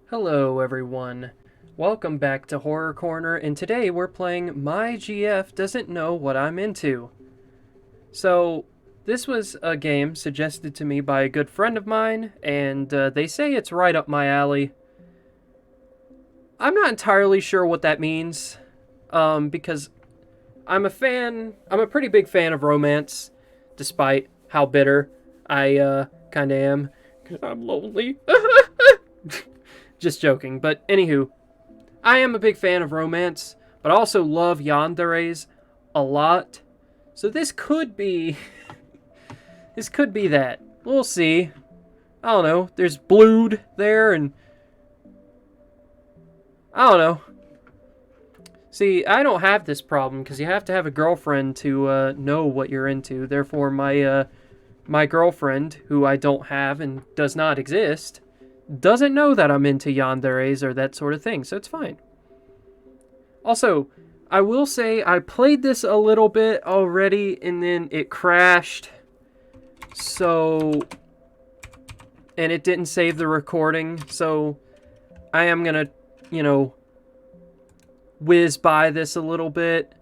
Hello, everyone. Welcome back to Horror Corner, and today we're playing My GF Doesn't Know What I'm Into. So, this was a game suggested to me by a good friend of mine, and they say it's right up my alley. I'm not entirely sure what that means, because I'm a pretty big fan of romance, despite how bitter I kinda am, because I'm lonely. Just joking, but anywho, I am a big fan of romance, but I also love yanderes a lot. So this could be that. We'll see. I don't know. There's Blood there, and I don't know. See, I don't have this problem because you have to have a girlfriend to know what you're into. Therefore, my girlfriend, who I don't have and does not exist, doesn't know that I'm into yanderes or that sort of thing. So it's fine. Also, I will say I played this a little bit already and then it crashed. So, and it didn't save the recording. So, I am gonna, whiz by this a little bit.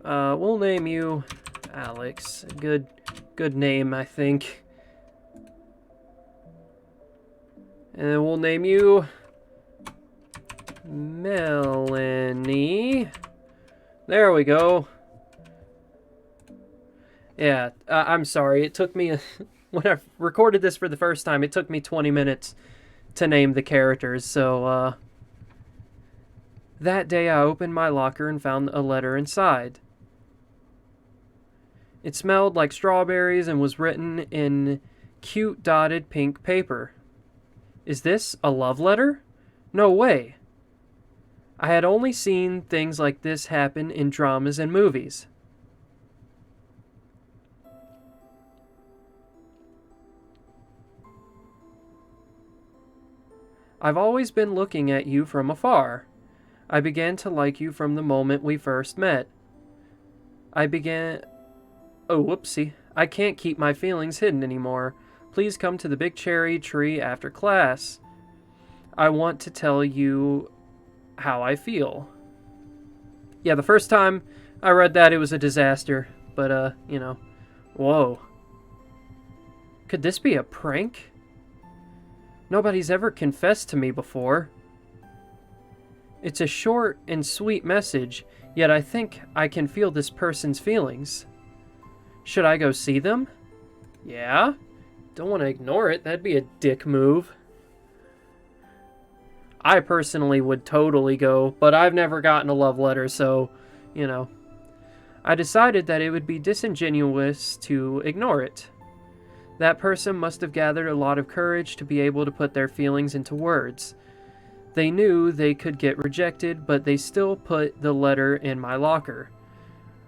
We'll name you Alex. Good name, I think. And then we'll name you Melanie. There we go. Yeah, I'm sorry. It took me, when I recorded this for the first time, it took me 20 minutes to name the characters. So, that day I opened my locker and found a letter inside. It smelled like strawberries and was written in cute dotted pink paper. Is this a love letter? No way. I had only seen things like this happen in dramas and movies. I've always been looking at you from afar. I began to like you from the moment we first met. I began... Oh, whoopsie. I can't keep my feelings hidden anymore. Please come to the big cherry tree after class. I want to tell you how I feel. Yeah, the first time I read that, it was a disaster. But, whoa. Could this be a prank? Nobody's ever confessed to me before. It's a short and sweet message, yet I think I can feel this person's feelings. Should I go see them? Yeah? Don't want to ignore it. That'd be a dick move. I personally would totally go, but I've never gotten a love letter, so, I decided that it would be disingenuous to ignore it. That person must have gathered a lot of courage to be able to put their feelings into words. They knew they could get rejected, but they still put the letter in my locker.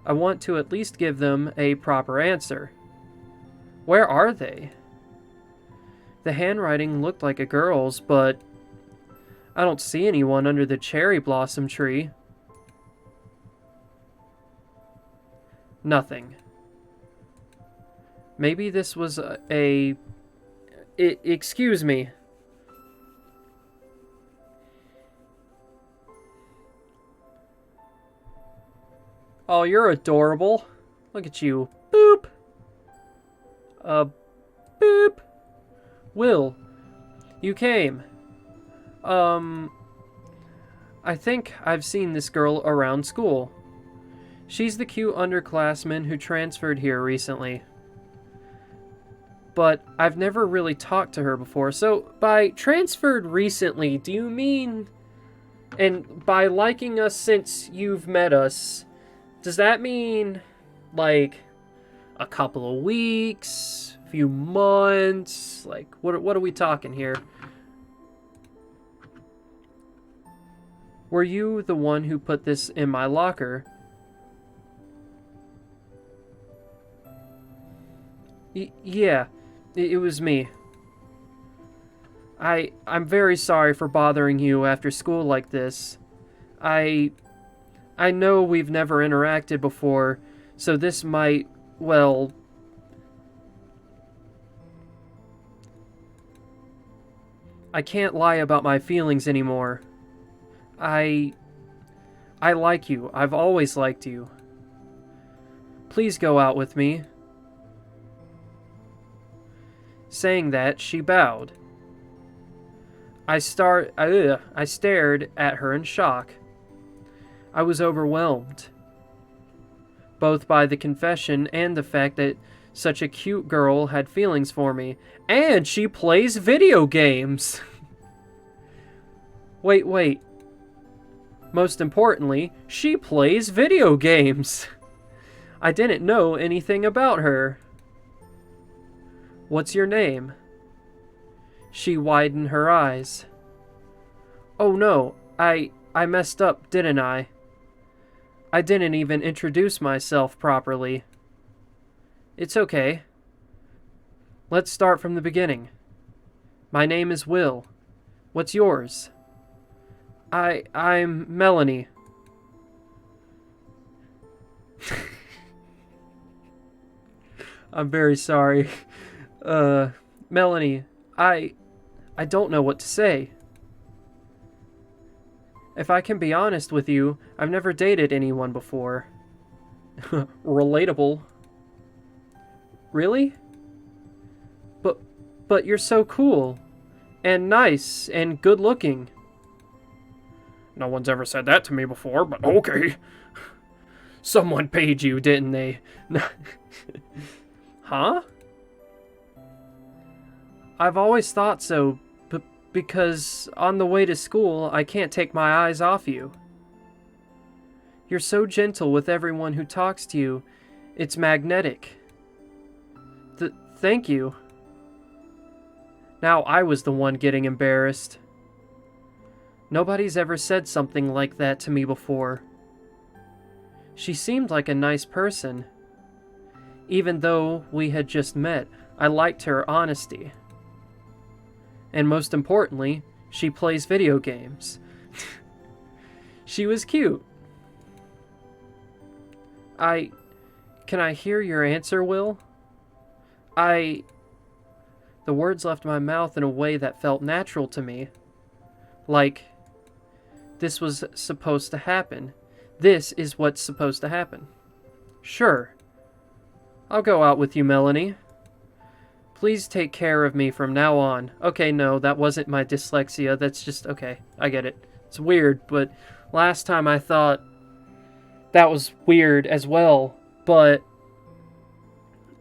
I want to at least give them a proper answer. Where are they? The handwriting looked like a girl's, but I don't see anyone under the cherry blossom tree. Nothing. Maybe this was excuse me. Oh, you're adorable. Look at you. Boop. Boop. Will, you came. I think I've seen this girl around school. She's the cute underclassman who transferred here recently. But I've never really talked to her before. So, by transferred recently, do you mean... And by liking us since you've met us, does that mean, like, a couple of weeks, a few months? Like, what are we talking here? Were you the one who put this in my locker? Yeah, it was me. I'm very sorry for bothering you after school like this. I know we've never interacted before, so this might, well... I can't lie about my feelings anymore. I... I like you. I've always liked you. Please go out with me. Saying that, she bowed. I stared at her in shock. I was overwhelmed, both by the confession and the fact that such a cute girl had feelings for me. And she plays video games! Wait. Most importantly, she plays video games! I didn't know anything about her. What's your name? She widened her eyes. Oh no, I messed up, didn't I? I didn't even introduce myself properly. It's okay. Let's start from the beginning. My name is Will. What's yours? I'm Melanie. I'm very sorry. Melanie, I don't know what to say. If I can be honest with you, I've never dated anyone before. Relatable. Really? But you're so cool. And nice and good looking. No one's ever said that to me before, but okay. Someone paid you, didn't they? Huh? I've always thought so, but because on the way to school, I can't take my eyes off you. You're so gentle with everyone who talks to you. It's magnetic. Thank you. Now I was the one getting embarrassed. Nobody's ever said something like that to me before. She seemed like a nice person. Even though we had just met, I liked her honesty. And most importantly, she plays video games. She was cute. Can I hear your answer, Will? The words left my mouth in a way that felt natural to me. Like, this was supposed to happen. This is what's supposed to happen. Sure. I'll go out with you, Melanie. Please take care of me from now on. Okay, no, that wasn't my dyslexia. That's just, okay, I get it. It's weird, but last time I thought that was weird as well, but,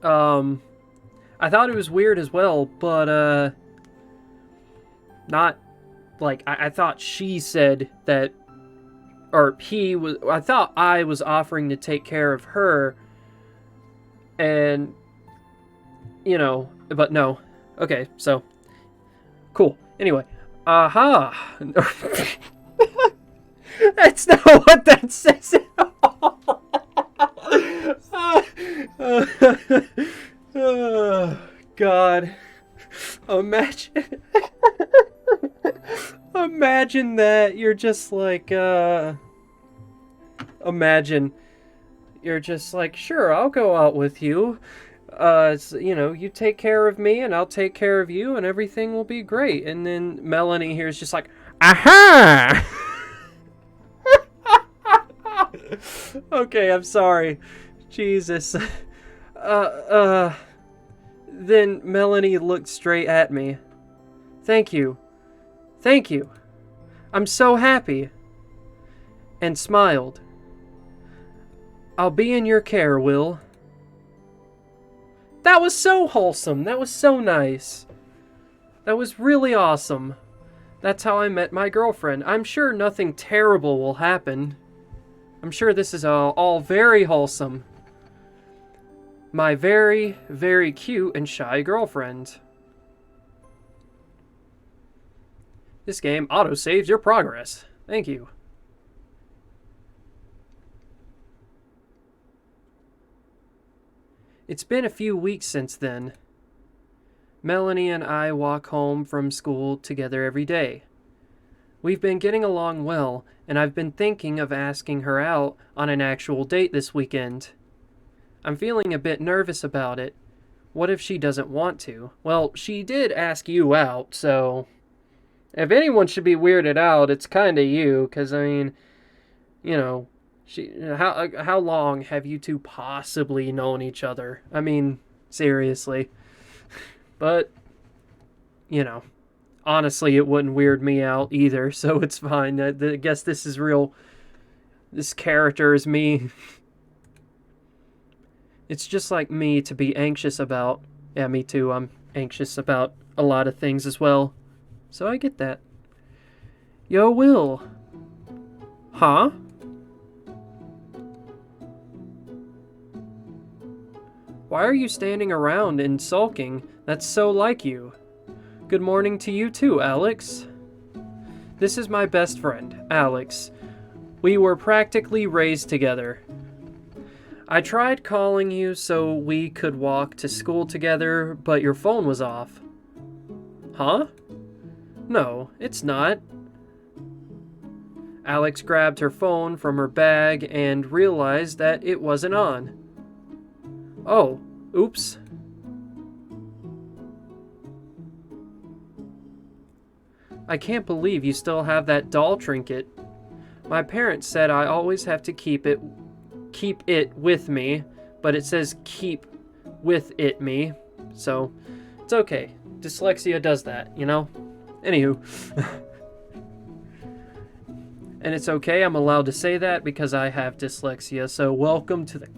I thought it was weird as well, but, not, like, I thought she said that, or I thought I was offering to take care of her, and, you know, but no. Okay, so, cool. Anyway, aha! That's not what that says at all! Oh, God. Imagine that you're just like, imagine you're just like, sure, I'll go out with you. You know, you take care of me and I'll take care of you and everything will be great. And then Melanie here is just like, aha! Okay, I'm sorry. Jesus. Then Melanie looked straight at me. Thank you. Thank you. I'm so happy. And smiled. I'll be in your care, Will. That was so wholesome. That was so nice. That was really awesome. That's how I met my girlfriend. I'm sure nothing terrible will happen. I'm sure this is all very wholesome. My very, very cute and shy girlfriend. This game auto-saves your progress. Thank you. It's been a few weeks since then. Melanie and I walk home from school together every day. We've been getting along well, and I've been thinking of asking her out on an actual date this weekend. I'm feeling a bit nervous about it. What if she doesn't want to? Well, she did ask you out, so If anyone should be weirded out, it's kind of you, because, I mean, you know, how long have you two possibly known each other? I mean, seriously. But, you know, honestly, it wouldn't weird me out either, so it's fine. I guess this is real. This character is me. It's just like me to be anxious about. Yeah, me too. I'm anxious about a lot of things as well. So I get that. Yo, Will. Huh? Why are you standing around and sulking? That's so like you. Good morning to you too, Alex. This is my best friend, Alex. We were practically raised together. I tried calling you so we could walk to school together, but your phone was off. Huh? No, it's not. Alex grabbed her phone from her bag and realized that it wasn't on. Oh, oops. I can't believe you still have that doll trinket. My parents said I always have to keep it with me, but it says keep with it me, so it's okay. Dyslexia does that, you know? Anywho. And it's okay, I'm allowed to say that because I have dyslexia, so welcome to the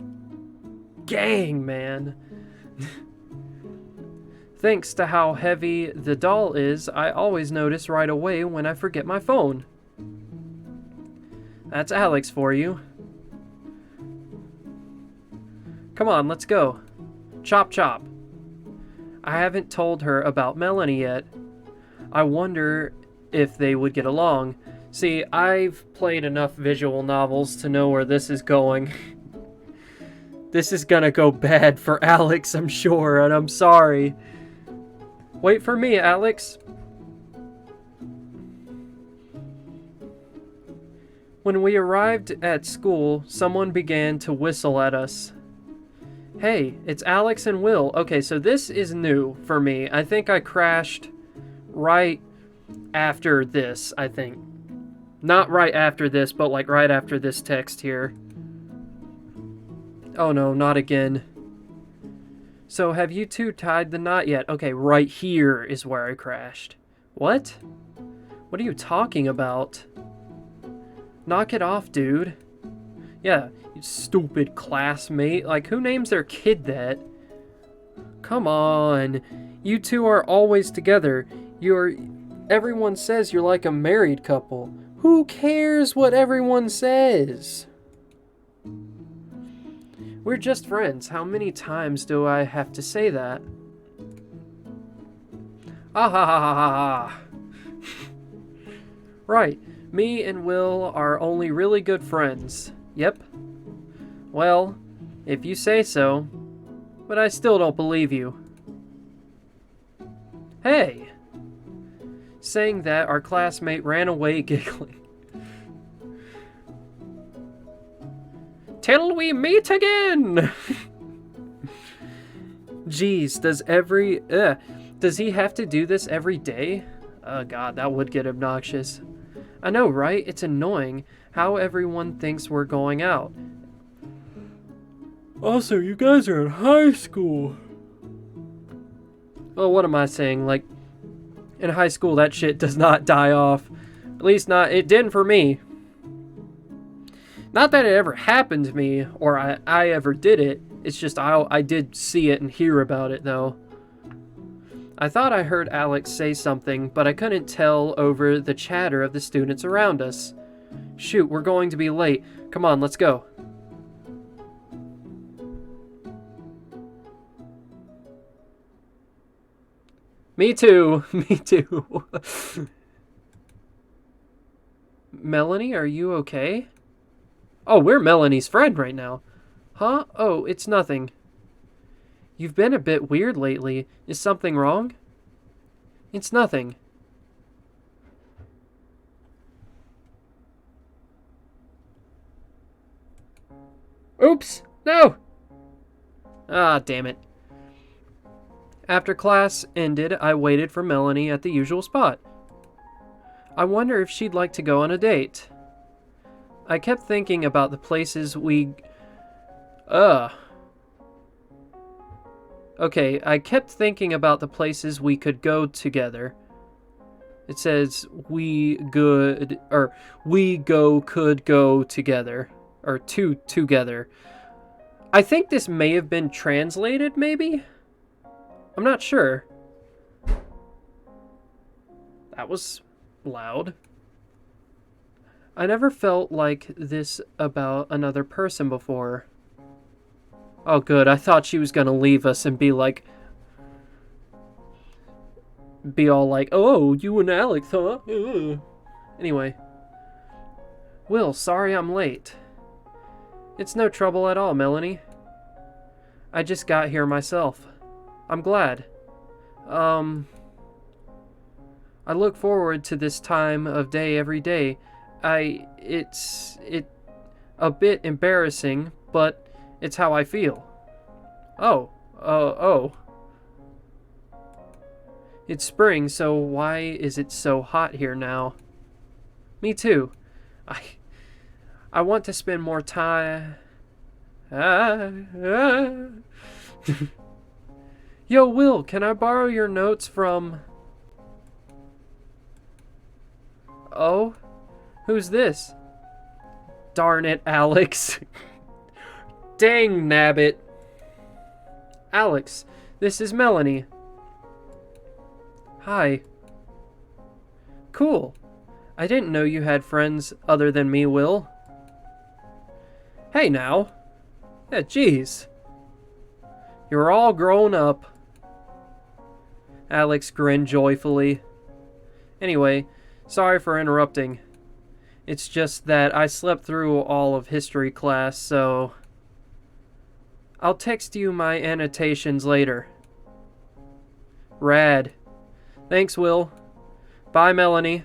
gang, man. Thanks to how heavy the doll is, I always notice right away when I forget my phone. That's Alex for you. Come on, let's go. Chop chop. I haven't told her about Melanie yet. I wonder if they would get along. See, I've played enough visual novels to know where this is going. This is gonna go bad for Alex, I'm sure, and I'm sorry. Wait for me, Alex. When we arrived at school, someone began to whistle at us. Hey, it's Alex and Will. Okay, so this is new for me. I think I crashed right after this, I think. Not right after this, but like right after this text here. Oh no, not again. So have you two tied the knot yet? Okay, right here is where I crashed. What? What are you talking about? Knock it off, dude. Yeah, you stupid classmate. Like, who names their kid that? Come on. You two are always together. Everyone says you're like a married couple. Who cares what everyone says? We're just friends. How many times do I have to say that? Ah ha ha ha ha ha. Right. Me and Will are only really good friends. Yep. Well, if you say so. But I still don't believe you. Hey! Saying that, our classmate ran away giggling. Till we meet again! Jeez, does he have to do this every day? Oh god, that would get obnoxious. I know, right? It's annoying how everyone thinks we're going out. Also, you guys are in high school. Well, what am I saying? Like, in high school, that shit does not die off. At least not, it didn't for me. Not that it ever happened to me, or I ever did it. It's just I did see it and hear about it, though. I thought I heard Alex say something, but I couldn't tell over the chatter of the students around us. Shoot, we're going to be late. Come on, let's go. Me too. Me too. Melanie, are you okay? Oh, we're Melanie's friend right now. Huh? Oh, it's nothing. You've been a bit weird lately. Is something wrong? It's nothing. Oops! No! Ah, damn it. After class ended, I waited for Melanie at the usual spot. I wonder if she'd like to go on a date. I kept thinking about the places we... Okay, I kept thinking about the places we could go together. It says could go together. Or together. I think this may have been translated, maybe? I'm not sure. That was loud. I never felt like this about another person before. Oh, good. I thought she was gonna leave us and be all like, oh, you and Alex, huh? Ugh. Anyway. Will, sorry I'm late. It's no trouble at all, Melanie. I just got here myself. I'm glad. I look forward to this time of day every day. It's a bit embarrassing, but it's how I feel. Oh. It's spring, so why is it so hot here now? Me too. I want to spend more time. Yo, Will, can I borrow your notes from... Oh? Who's this? Darn it, Alex. Dang nabbit. Alex, this is Melanie. Hi. Cool. I didn't know you had friends other than me, Will. Hey now. Yeah, jeez. You're all grown up. Alex grinned joyfully. Anyway, sorry for interrupting. It's just that I slept through all of history class, so... I'll text you my annotations later. Rad. Thanks, Will. Bye, Melanie.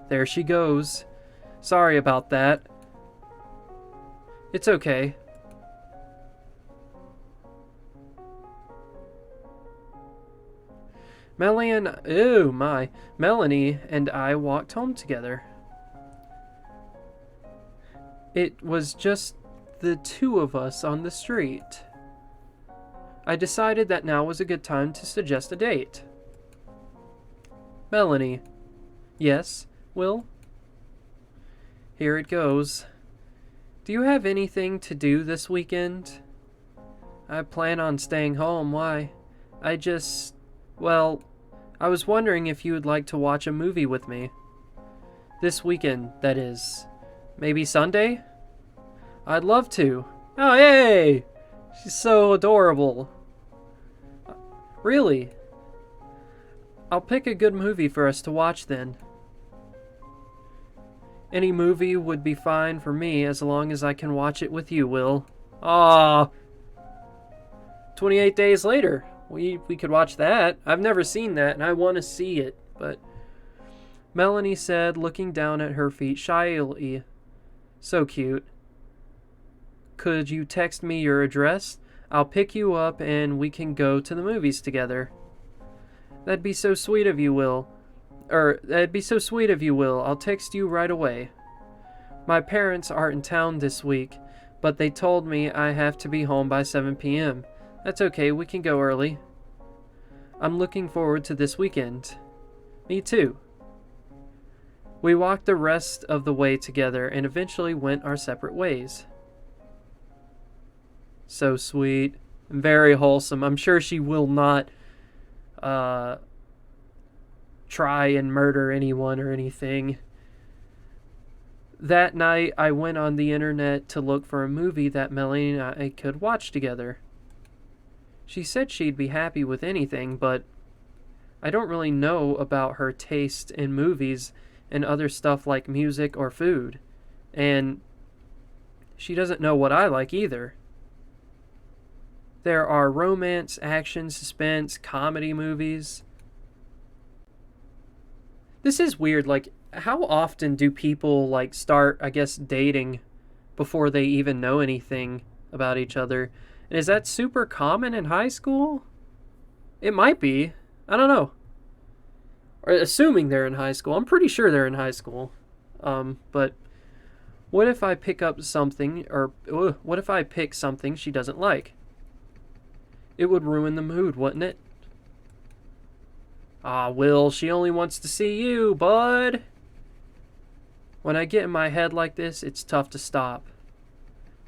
There she goes. Sorry about that. It's okay. Melanie and I walked home together. It was just the two of us on the street. I decided that now was a good time to suggest a date. Melanie. Yes, Will? Here it goes. Do you have anything to do this weekend? I plan on staying home. Why? Well, I was wondering if you would like to watch a movie with me. This weekend, that is. Maybe Sunday? I'd love to. Oh, yay! She's so adorable. Really? I'll pick a good movie for us to watch then. Any movie would be fine for me as long as I can watch it with you, Will. Ah, 28 Days Later. We could watch that. I've never seen that, and I want to see it, but... Melanie said, looking down at her feet shyly. So cute. Could you text me your address? I'll pick you up, and we can go to the movies together. That'd be so sweet of you, Will. I'll text you right away. My parents aren't in town this week, but they told me I have to be home by 7 p.m. That's okay, we can go early. I'm looking forward to this weekend. Me too. We walked the rest of the way together and eventually went our separate ways. So sweet. Very wholesome. I'm sure she will not try and murder anyone or anything. That night, I went on the internet to look for a movie that Melanie and I could watch together. She said she'd be happy with anything, but I don't really know about her taste in movies and other stuff like music or food. And she doesn't know what I like either. There are romance, action, suspense, comedy movies. This is weird, like, how often do people, like, start, I guess, dating before they even know anything about each other? And is that super common in high school? It might be. I don't know. Or assuming they're in high school. I'm pretty sure they're in high school. But what if I pick up something, or what if I pick something she doesn't like? It would ruin the mood, wouldn't it? Ah, Will, she only wants to see you, bud. When I get in my head like this, it's tough to stop.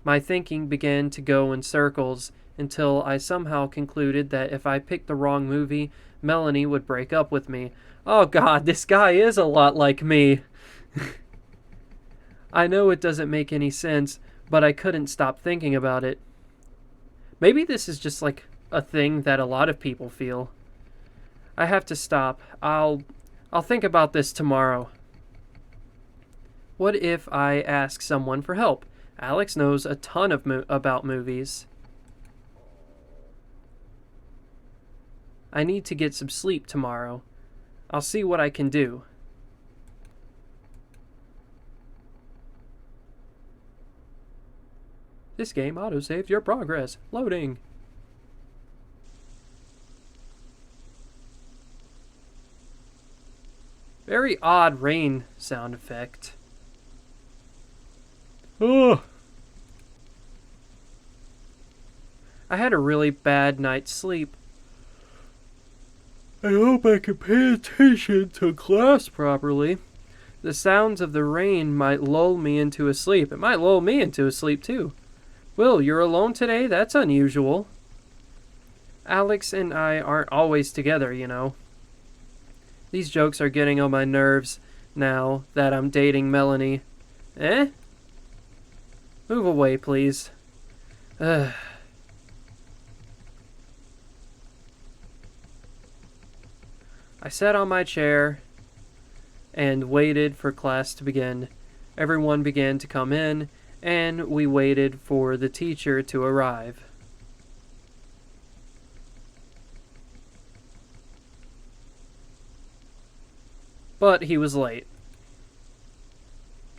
My thinking began to go in circles until I somehow concluded that if I picked the wrong movie, Melanie would break up with me. Oh God, this guy is a lot like me. I know it doesn't make any sense, but I couldn't stop thinking about it. Maybe this is just like a thing that a lot of people feel. I have to stop. I'll think about this tomorrow. What if I ask someone for help? Alex knows a ton about movies. I need to get some sleep tomorrow. I'll see what I can do. This game autosaves your progress. Loading. Very odd rain sound effect. Ugh. I had a really bad night's sleep. I hope I can pay attention to class properly. The sounds of the rain might lull me into a sleep. It might lull me into a sleep too. Will, you're alone today? That's unusual. Alex and I aren't always together, you know. These jokes are getting on my nerves now that I'm dating Melanie. Eh? Move away, please. Ugh. I sat on my chair and waited for class to begin. Everyone began to come in, and we waited for the teacher to arrive. But he was late.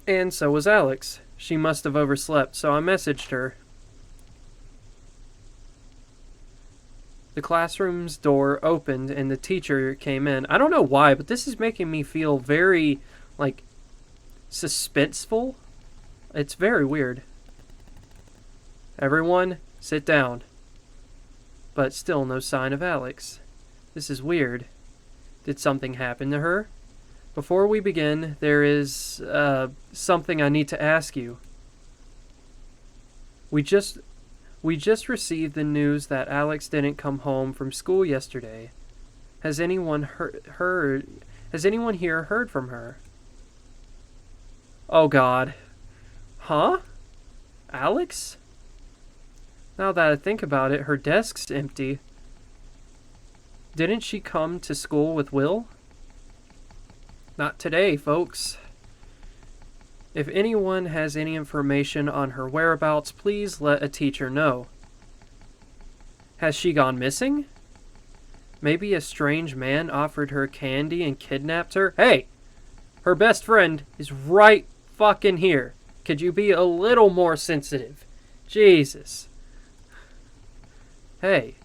And so was Alex. She must have overslept, so I messaged her. The classroom's door opened and the teacher came in. I don't know why, but this is making me feel very, suspenseful. It's very weird. Everyone, sit down. But still no sign of Alex. This is weird. Did something happen to her? Before we begin, there is something I need to ask you. We just received the news that Alex didn't come home from school yesterday. Has anyone heard? Has anyone here heard from her? Oh God. Huh? Alex? Now that I think about it, her desk's empty. Didn't she come to school with Will? Not today, folks. If anyone has any information on her whereabouts, please let a teacher know. Has she gone missing? Maybe a strange man offered her candy and kidnapped her? Hey! Her best friend is right fucking here. Could you be a little more sensitive? Jesus. Hey,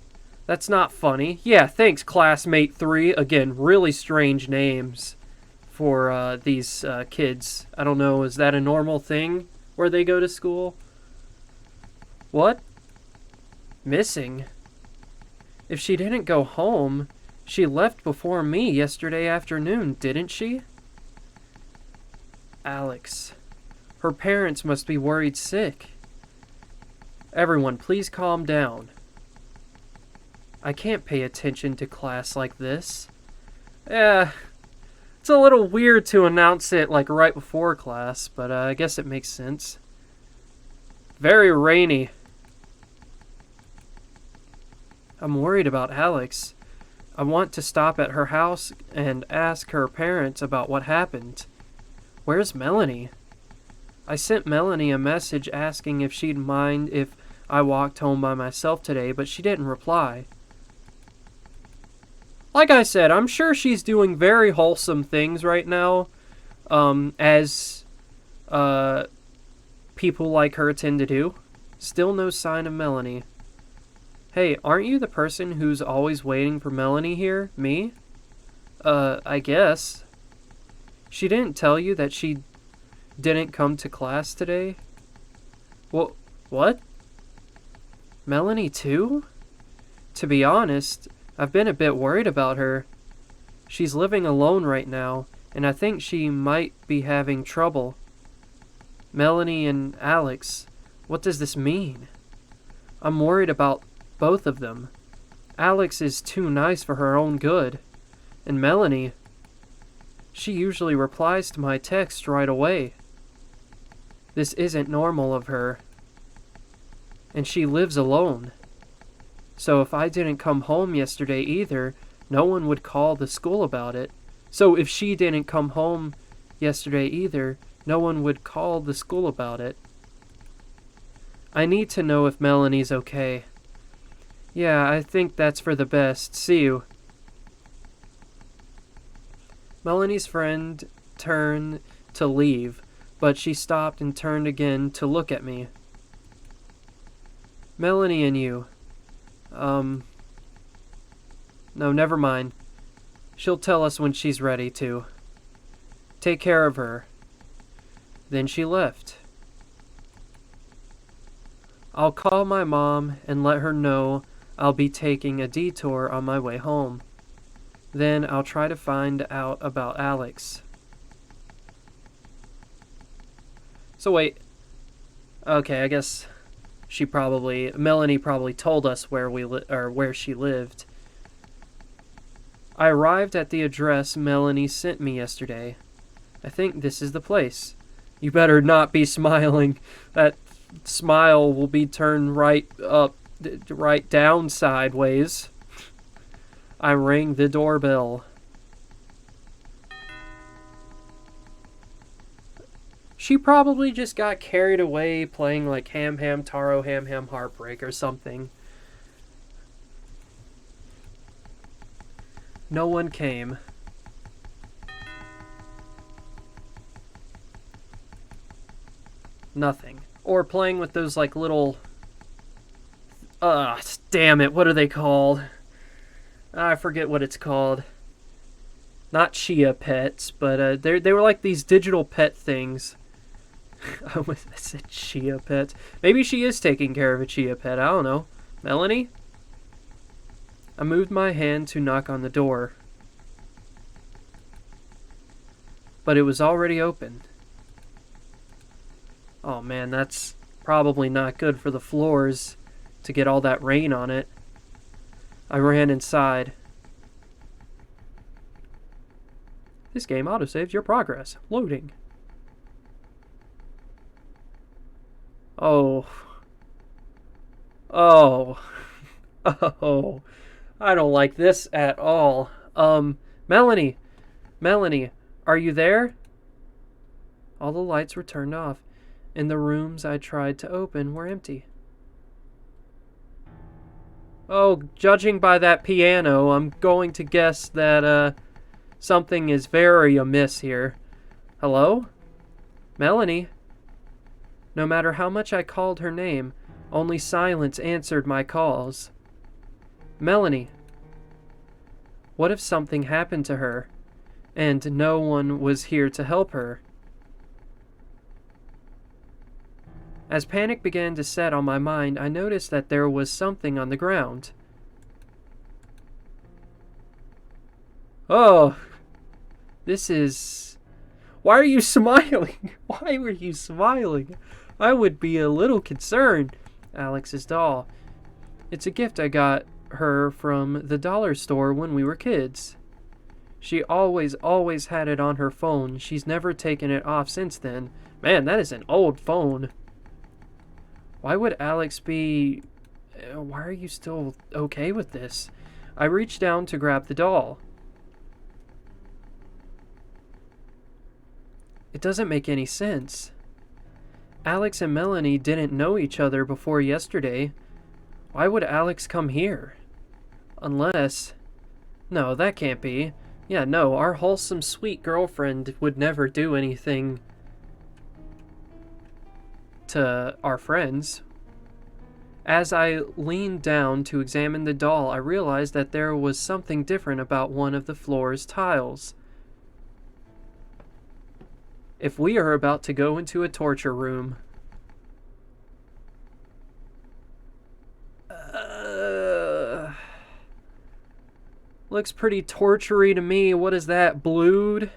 that's not funny. Yeah, thanks, classmate 3. Again, really strange names for these kids. I don't know, is that a normal thing where they go to school? What? Missing? If she didn't go home, she left before me yesterday afternoon, didn't she? Alex. Her parents must be worried sick. Everyone, please calm down. I can't pay attention to class like this. It's a little weird to announce it right before class, but I guess it makes sense. Very rainy. I'm worried about Alex. I want to stop at her house and ask her parents about what happened. Where's Melanie? I sent Melanie a message asking if she'd mind if I walked home by myself today, but she didn't reply. Like I said, I'm sure she's doing very wholesome things right now, as people like her tend to do. Still no sign of Melanie. Hey, aren't you the person who's always waiting for Melanie here? Me? I guess. She didn't tell you that she didn't come to class today? Well, what? Melanie too? To be honest, I've been a bit worried about her. She's living alone right now, and I think she might be having trouble. Melanie and Alex, what does this mean? I'm worried about both of them. Alex is too nice for her own good. And Melanie, she usually replies to my text right away. This isn't normal of her. And she lives alone. So if I didn't come home yesterday either, no one would call the school about it. So if she didn't come home yesterday either, no one would call the school about it. I need to know if Melanie's okay. Yeah, I think that's for the best. See you. Melanie's friend turned to leave, but she stopped and turned again to look at me. Melanie and you. No, never mind. She'll tell us when she's ready to. Take care of her. Then she left. I'll call my mom and let her know I'll be taking a detour on my way home. Then I'll try to find out about Alex. So wait. Okay, I guess Melanie probably told us where she lived. I arrived at the address Melanie sent me yesterday. I think this is the place. You better not be smiling. That smile will be turned right down sideways. I rang the doorbell. She probably just got carried away playing like Ham Ham Taro Ham Ham Heartbreak or something. No one came. Nothing. Or playing with those like little... damn it, what are they called? I forget what it's called. Not Chia pets, but they were like these digital pet things. I said Chia pets. Maybe she is taking care of a Chia pet, I don't know. Melanie? I moved my hand to knock on the door. But it was already open. Oh man, that's probably not good for the floors to get all that rain on it. I ran inside. This game autosaves your progress. Loading. Oh. Oh. Oh. I don't like this at all. Melanie. Melanie, are you there? All the lights were turned off, and the rooms I tried to open were empty. Oh, judging by that piano, I'm going to guess that, something is very amiss here. Hello? Melanie? No matter how much I called her name, only silence answered my calls. Melanie. What if something happened to her, and no one was here to help her? As panic began to set on my mind, I noticed that there was something on the ground. Oh, this is... Why are you smiling? Why were you smiling? I would be a little concerned. Alex's doll. It's a gift I got her from the dollar store when we were kids. She always had it on her phone. She's never taken it off since then. Man, that is an old phone. Why would Alex be... Why are you still okay with this? I reached down to grab the doll. It doesn't make any sense. Alex and Melanie didn't know each other before yesterday. Why would Alex come here? Unless... No, that can't be. Yeah, no, our wholesome, sweet girlfriend would never do anything to our friends. As I leaned down to examine the doll, I realized that there was something different about one of the floor's tiles. If we are about to go into a torture room... looks pretty torture-y to me. What is that, blued?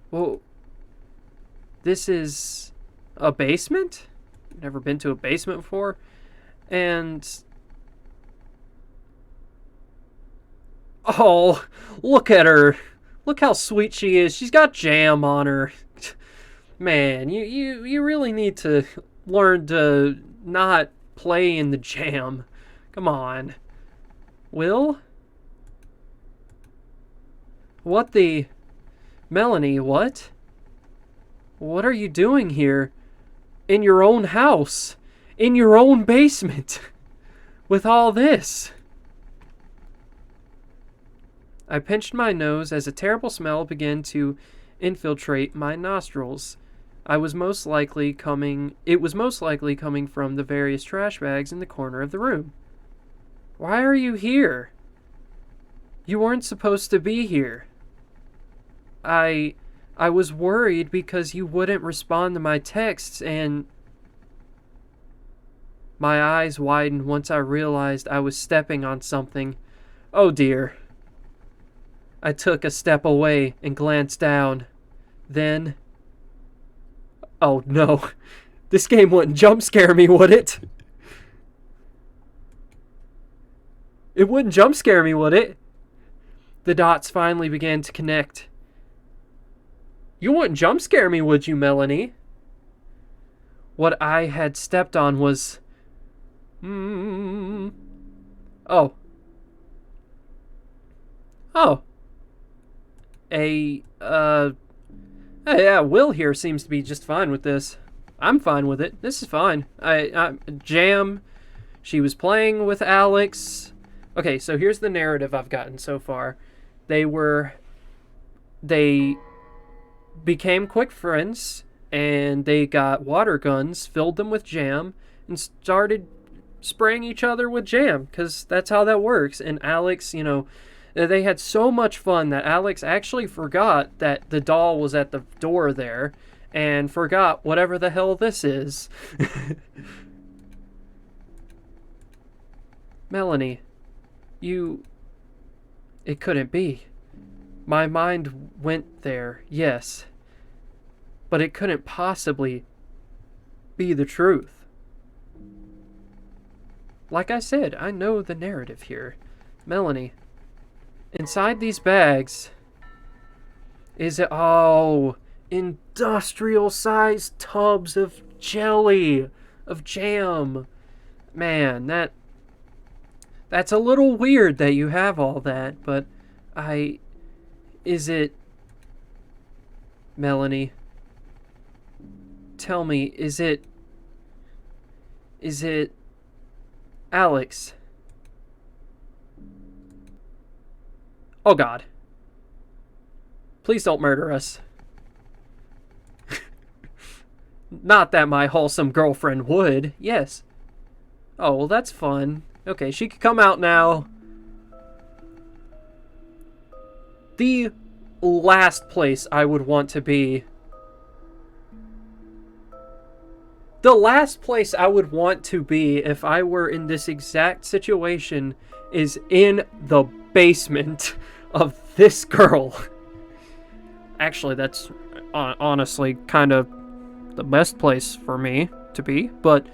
Whoa. This is a basement? Never been to a basement before. And... oh, look at her. Look how sweet she is. She's got jam on her. Man, you really need to learn to not play in the jam. Come on. Will? What the... Melanie, what? What are you doing here? In your own house? In your own basement? With all this? I pinched my nose as a terrible smell began to infiltrate my nostrils. It was most likely coming from the various trash bags in the corner of the room. Why are you here? You weren't supposed to be here. I was worried because you wouldn't respond to my texts, and... My eyes widened once I realized I was stepping on something. Oh dear. I took a step away and glanced down. Then... oh no. This game wouldn't jump scare me, would it? It wouldn't jump scare me, would it? The dots finally began to connect. You wouldn't jump scare me, would you, Melanie? What I had stepped on was... oh. Oh. Yeah, Will here seems to be just fine with this. I'm fine with it. This is fine. Jam. She was playing with Alex. Okay, so here's the narrative I've gotten so far. They became quick friends, and they got water guns, filled them with jam, and started spraying each other with jam, because that's how that works. And Alex, they had so much fun that Alex actually forgot that the doll was at the door there, and forgot whatever the hell this is. Melanie, it couldn't be. My mind went there, yes. But it couldn't possibly be the truth. Like I said, I know the narrative here. Melanie, inside these bags is industrial-sized tubs of jelly, of jam. Man, that's a little weird that you have all that, but is it... Melanie, tell me, is it Alex? Oh God. Please don't murder us. Not that my wholesome girlfriend would. Yes. Oh, well, that's fun. Okay, she could come out now. The last place I would want to be. The last place I would want to be if I were in this exact situation is in the basement of this girl. Actually, that's honestly kind of the best place for me to be, but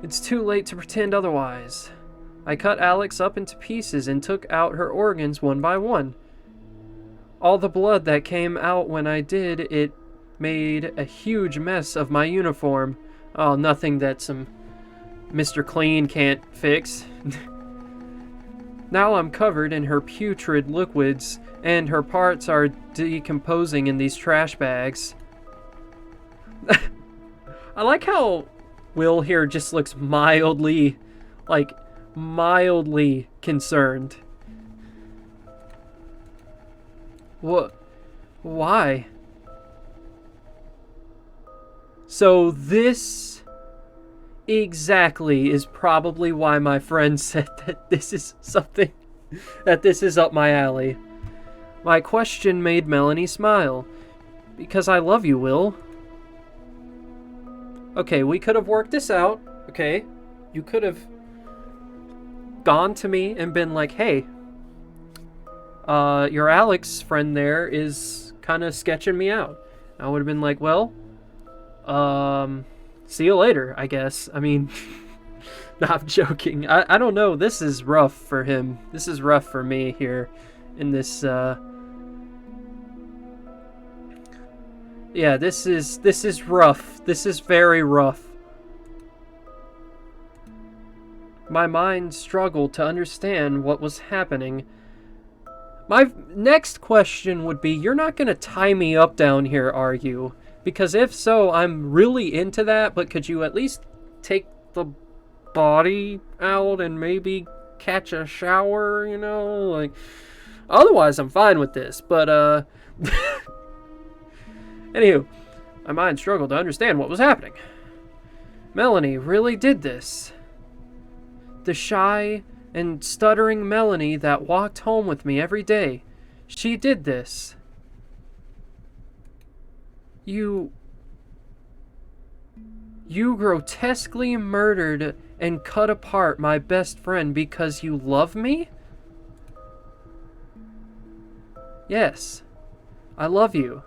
it's too late to pretend otherwise. I cut Alex up into pieces and took out her organs one by one. All the blood that came out when I did it made a huge mess of my uniform. Oh, nothing that some Mr. Clean can't fix. Now I'm covered in her putrid liquids, and her parts are decomposing in these trash bags. I like how Will here just looks mildly concerned. What? Why? So this exactly is probably why my friend said that this is something, that this is up my alley. My question made Melanie smile. Because I love you, Will. Okay, we could have worked this out, okay? You could have gone to me and been like, hey, your Alex friend there is kind of sketching me out. I would have been like, well, see you later, I guess. I mean, no, I'm joking. I don't know. This is rough for him. This is rough for me here in this, yeah, this is rough. This is very rough. My mind struggled to understand what was happening. My next question would be, you're not going to tie me up down here, are you? Because if so, I'm really into that, but could you at least take the body out and maybe catch a shower, you know? Like, otherwise, I'm fine with this, but, anywho, my mind struggled to understand what was happening. Melanie really did this. The shy and stuttering Melanie that walked home with me every day. She did this. You grotesquely murdered and cut apart my best friend because you love me? Yes, I love you.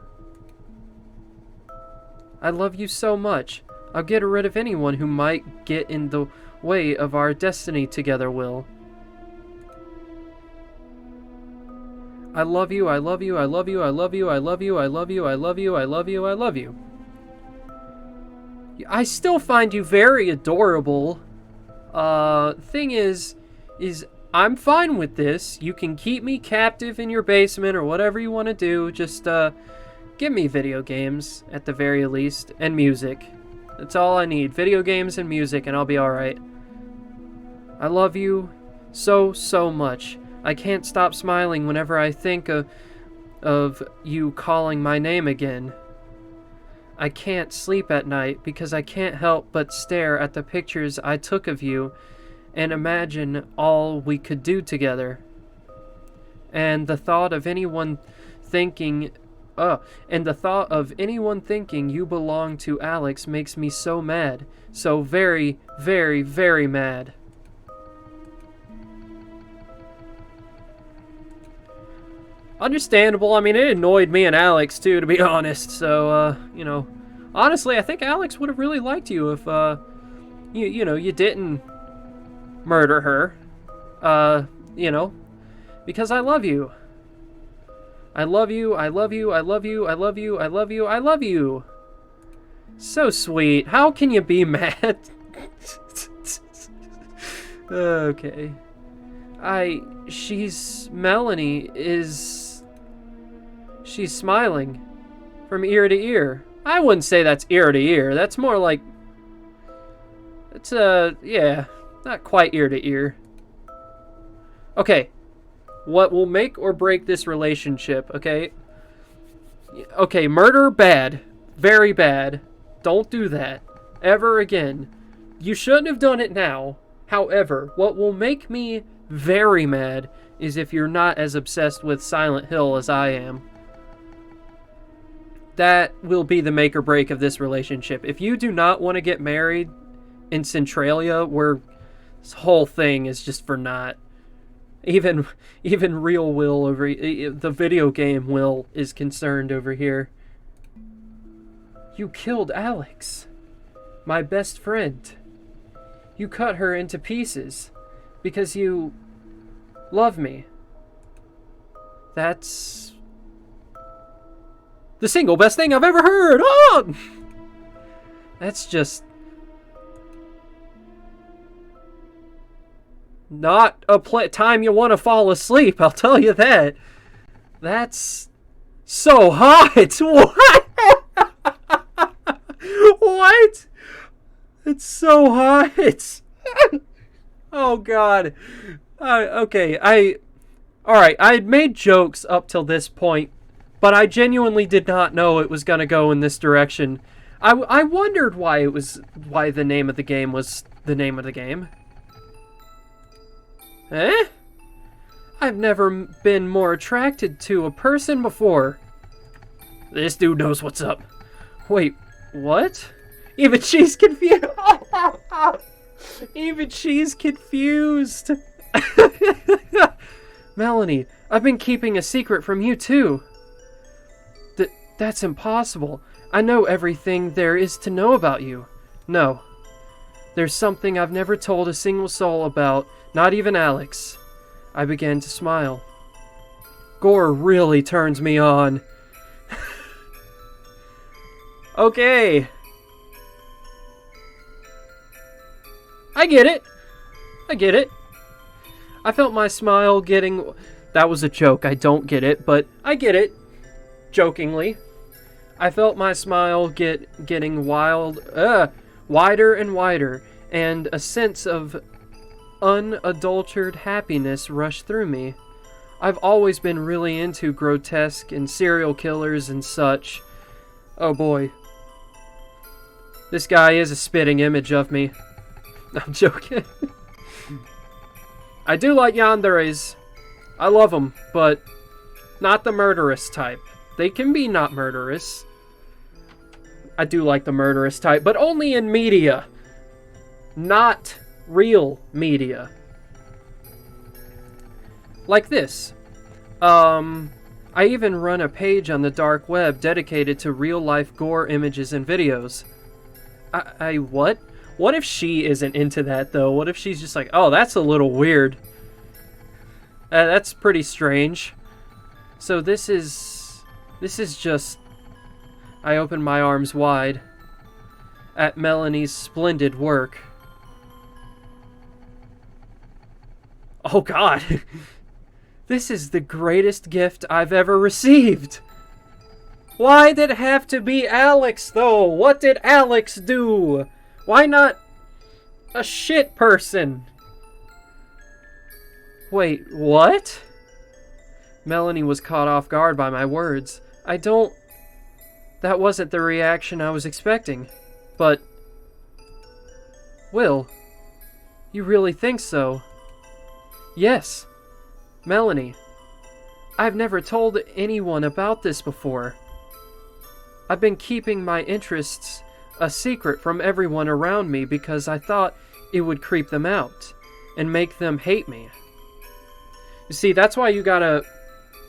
I love you so much. I'll get rid of anyone who might get in the way of our destiny together, Will. I love you, I love you, I love you, I love you, I love you, I love you, I love you, I love you, I love you. I still find you very adorable. Thing is I'm fine with this. You can keep me captive in your basement or whatever you want to do. Just, give me video games, at the very least, and music. That's all I need. Video games and music, and I'll be alright. I love you so, so much. I can't stop smiling whenever I think of you calling my name again. I can't sleep at night because I can't help but stare at the pictures I took of you and imagine all we could do together. And the thought of anyone thinking you belong to Alex makes me so mad. So very, very, very mad. Understandable. I mean, it annoyed me and Alex, too, to be honest. So, you know, honestly, I think Alex would have really liked you if, you didn't murder her. You know, because I love you. I love you, I love you, I love you, I love you, I love you, I love you. So sweet. How can you be mad? Okay. Melanie she's smiling from ear to ear. I wouldn't say that's ear to ear. That's more like, it's, yeah, not quite ear to ear. Okay. What will make or break this relationship, okay? Okay, murder, bad. Very bad. Don't do that. Ever again. You shouldn't have done it now. However, what will make me very mad is if you're not as obsessed with Silent Hill as I am. That will be the make or break of this relationship. If you do not want to get married in Centralia, where this whole thing is just for naught. Even real Will over the video game Will is concerned over here. You killed Alex, my best friend. You cut her into pieces because you love me. That's the single best thing I've ever heard. Oh! That's just not a time you want to fall asleep, I'll tell you that. That's so hot. What? What? It's so hot. Oh, God. Okay, Alright, I had made jokes up till this point, but I genuinely did not know it was going to go in this direction. I wondered why the name of the game was the name of the game. Eh? I've never been more attracted to a person before. This dude knows what's up. Wait, what? Even she's confused. Even she's confused. Melanie, I've been keeping a secret from you too. That's impossible. I know everything there is to know about you. No. There's something I've never told a single soul about, not even Alex. I began to smile. Gore really turns me on. Okay. I get it. I felt my smile getting... That was a joke, I don't get it, but I get it. Jokingly. I felt my smile getting wider and wider, and a sense of unadulterated happiness rushed through me. I've always been really into grotesque and serial killers and such. Oh boy. This guy is a spitting image of me. I'm joking. I do like yanderes. I love them, but not the murderous type. They can be not murderous. I do like the murderous type, but only in media. Not real media. Like this. I even run a page on the dark web dedicated to real-life gore images and videos. What? What if she isn't into that, though? What if she's just like, oh, that's a little weird. That's pretty strange. So this is just... I opened my arms wide at Melanie's splendid work. Oh God, this is the greatest gift I've ever received. Why did it have to be Alex, though? What did Alex do? Why not a shit person? Wait, what? Melanie was caught off guard by my words. That wasn't the reaction I was expecting. But... Will, you really think so? Yes. Melanie, I've never told anyone about this before. I've been keeping my interests a secret from everyone around me because I thought it would creep them out and make them hate me. You see, that's why you gotta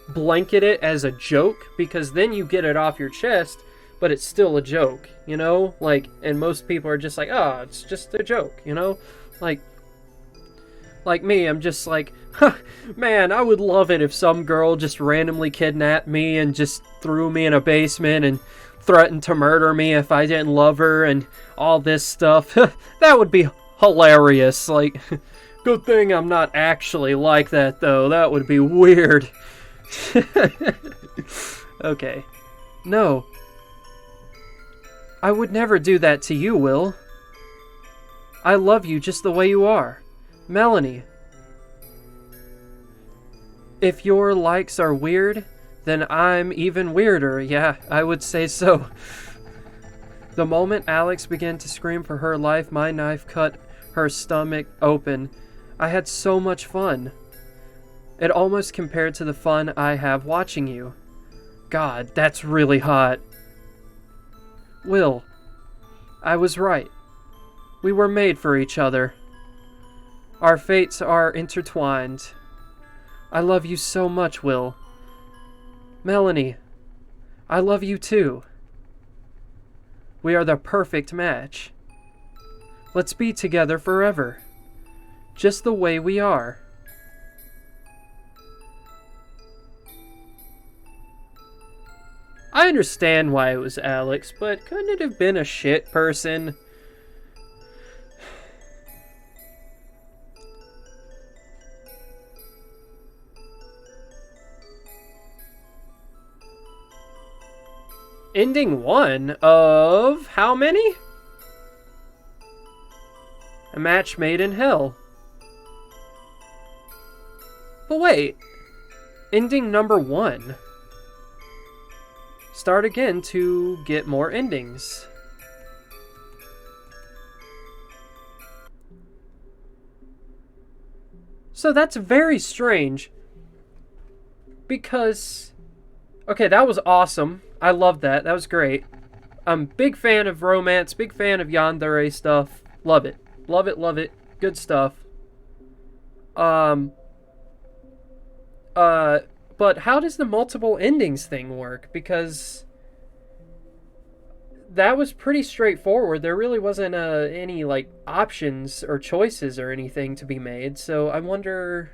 blanket it as a joke, because then you get it off your chest, but it's still a joke, you know? Like, and most people are just like, oh, it's just a joke, you know? Like me, I'm just like, huh, man, I would love it if some girl just randomly kidnapped me and just threw me in a basement and threatened to murder me if I didn't love her and all this stuff. That would be hilarious. Like, good thing I'm not actually like that, though. That would be weird. Okay. No. I would never do that to you, Will. I love you just the way you are. Melanie. If your likes are weird, then I'm even weirder. Yeah, I would say so. The moment Alex began to scream for her life, my knife cut her stomach open. I had so much fun. It almost compared to the fun I have watching you. God, that's really hot. Will, I was right. We were made for each other. Our fates are intertwined. I love you so much, Will. Melanie, I love you too. We are the perfect match. Let's be together forever. Just the way we are. I understand why it was Alex, but couldn't it have been a shit person? Ending one of how many? A match made in hell. But wait, ending number 1. Start again to get more endings. So that's very strange. Because... Okay, that was awesome. I loved that. That was great. I'm big fan of romance, big fan of yandere stuff. Love it. Love it, love it. Good stuff. But how does the multiple endings thing work? Because that was pretty straightforward. There really wasn't any, like, options or choices or anything to be made. So I wonder...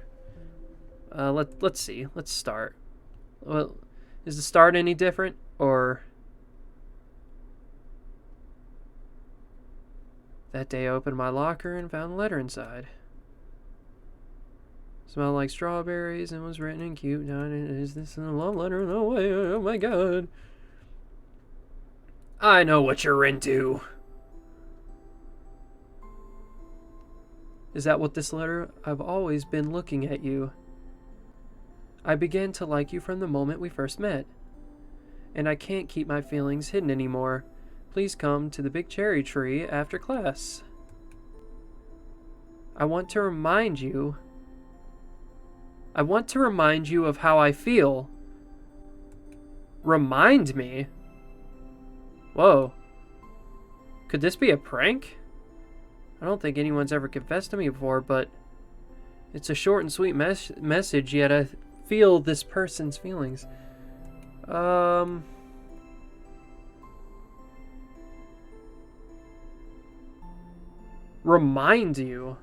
let's see. Let's start. Well, is the start any different? Or... That day I opened my locker and found a letter inside. Smelled like strawberries and was written in cute. Is this a love letter? No way. Oh my god. I know what you're into. Is that what this letter? I've always been looking at you. I began to like you from the moment we first met. And I can't keep my feelings hidden anymore. Please come to the big cherry tree after class. I want to remind you of how I feel. Remind me? Whoa. Could this be a prank? I don't think anyone's ever confessed to me before, but it's a short and sweet message, yet I feel this person's feelings. Remind you?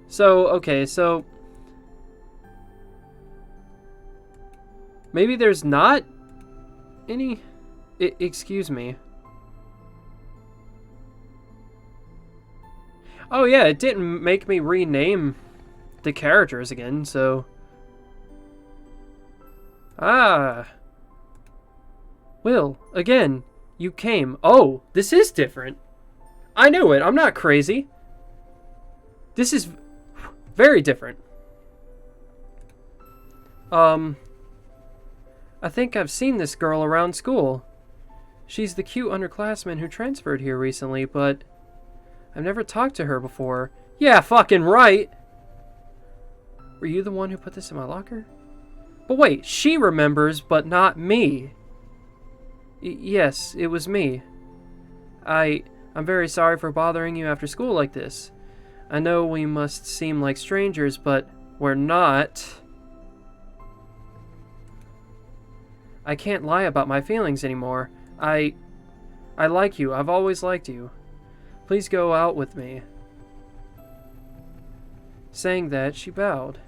So, okay, so... Maybe there's not any... excuse me. Oh yeah, it didn't make me rename the characters again, so... Ah. Will, again, you came. Oh, this is different. I knew it, I'm not crazy. This is very different. I think I've seen this girl around school. She's the cute underclassman who transferred here recently, but I've never talked to her before. Yeah, fucking right! Were you the one who put this in my locker? But wait, she remembers, but not me. Yes, it was me. I'm very sorry for bothering you after school like this. I know we must seem like strangers, but we're not. I can't lie about my feelings anymore. I like you. I've always liked you. Please go out with me. Saying that, she bowed.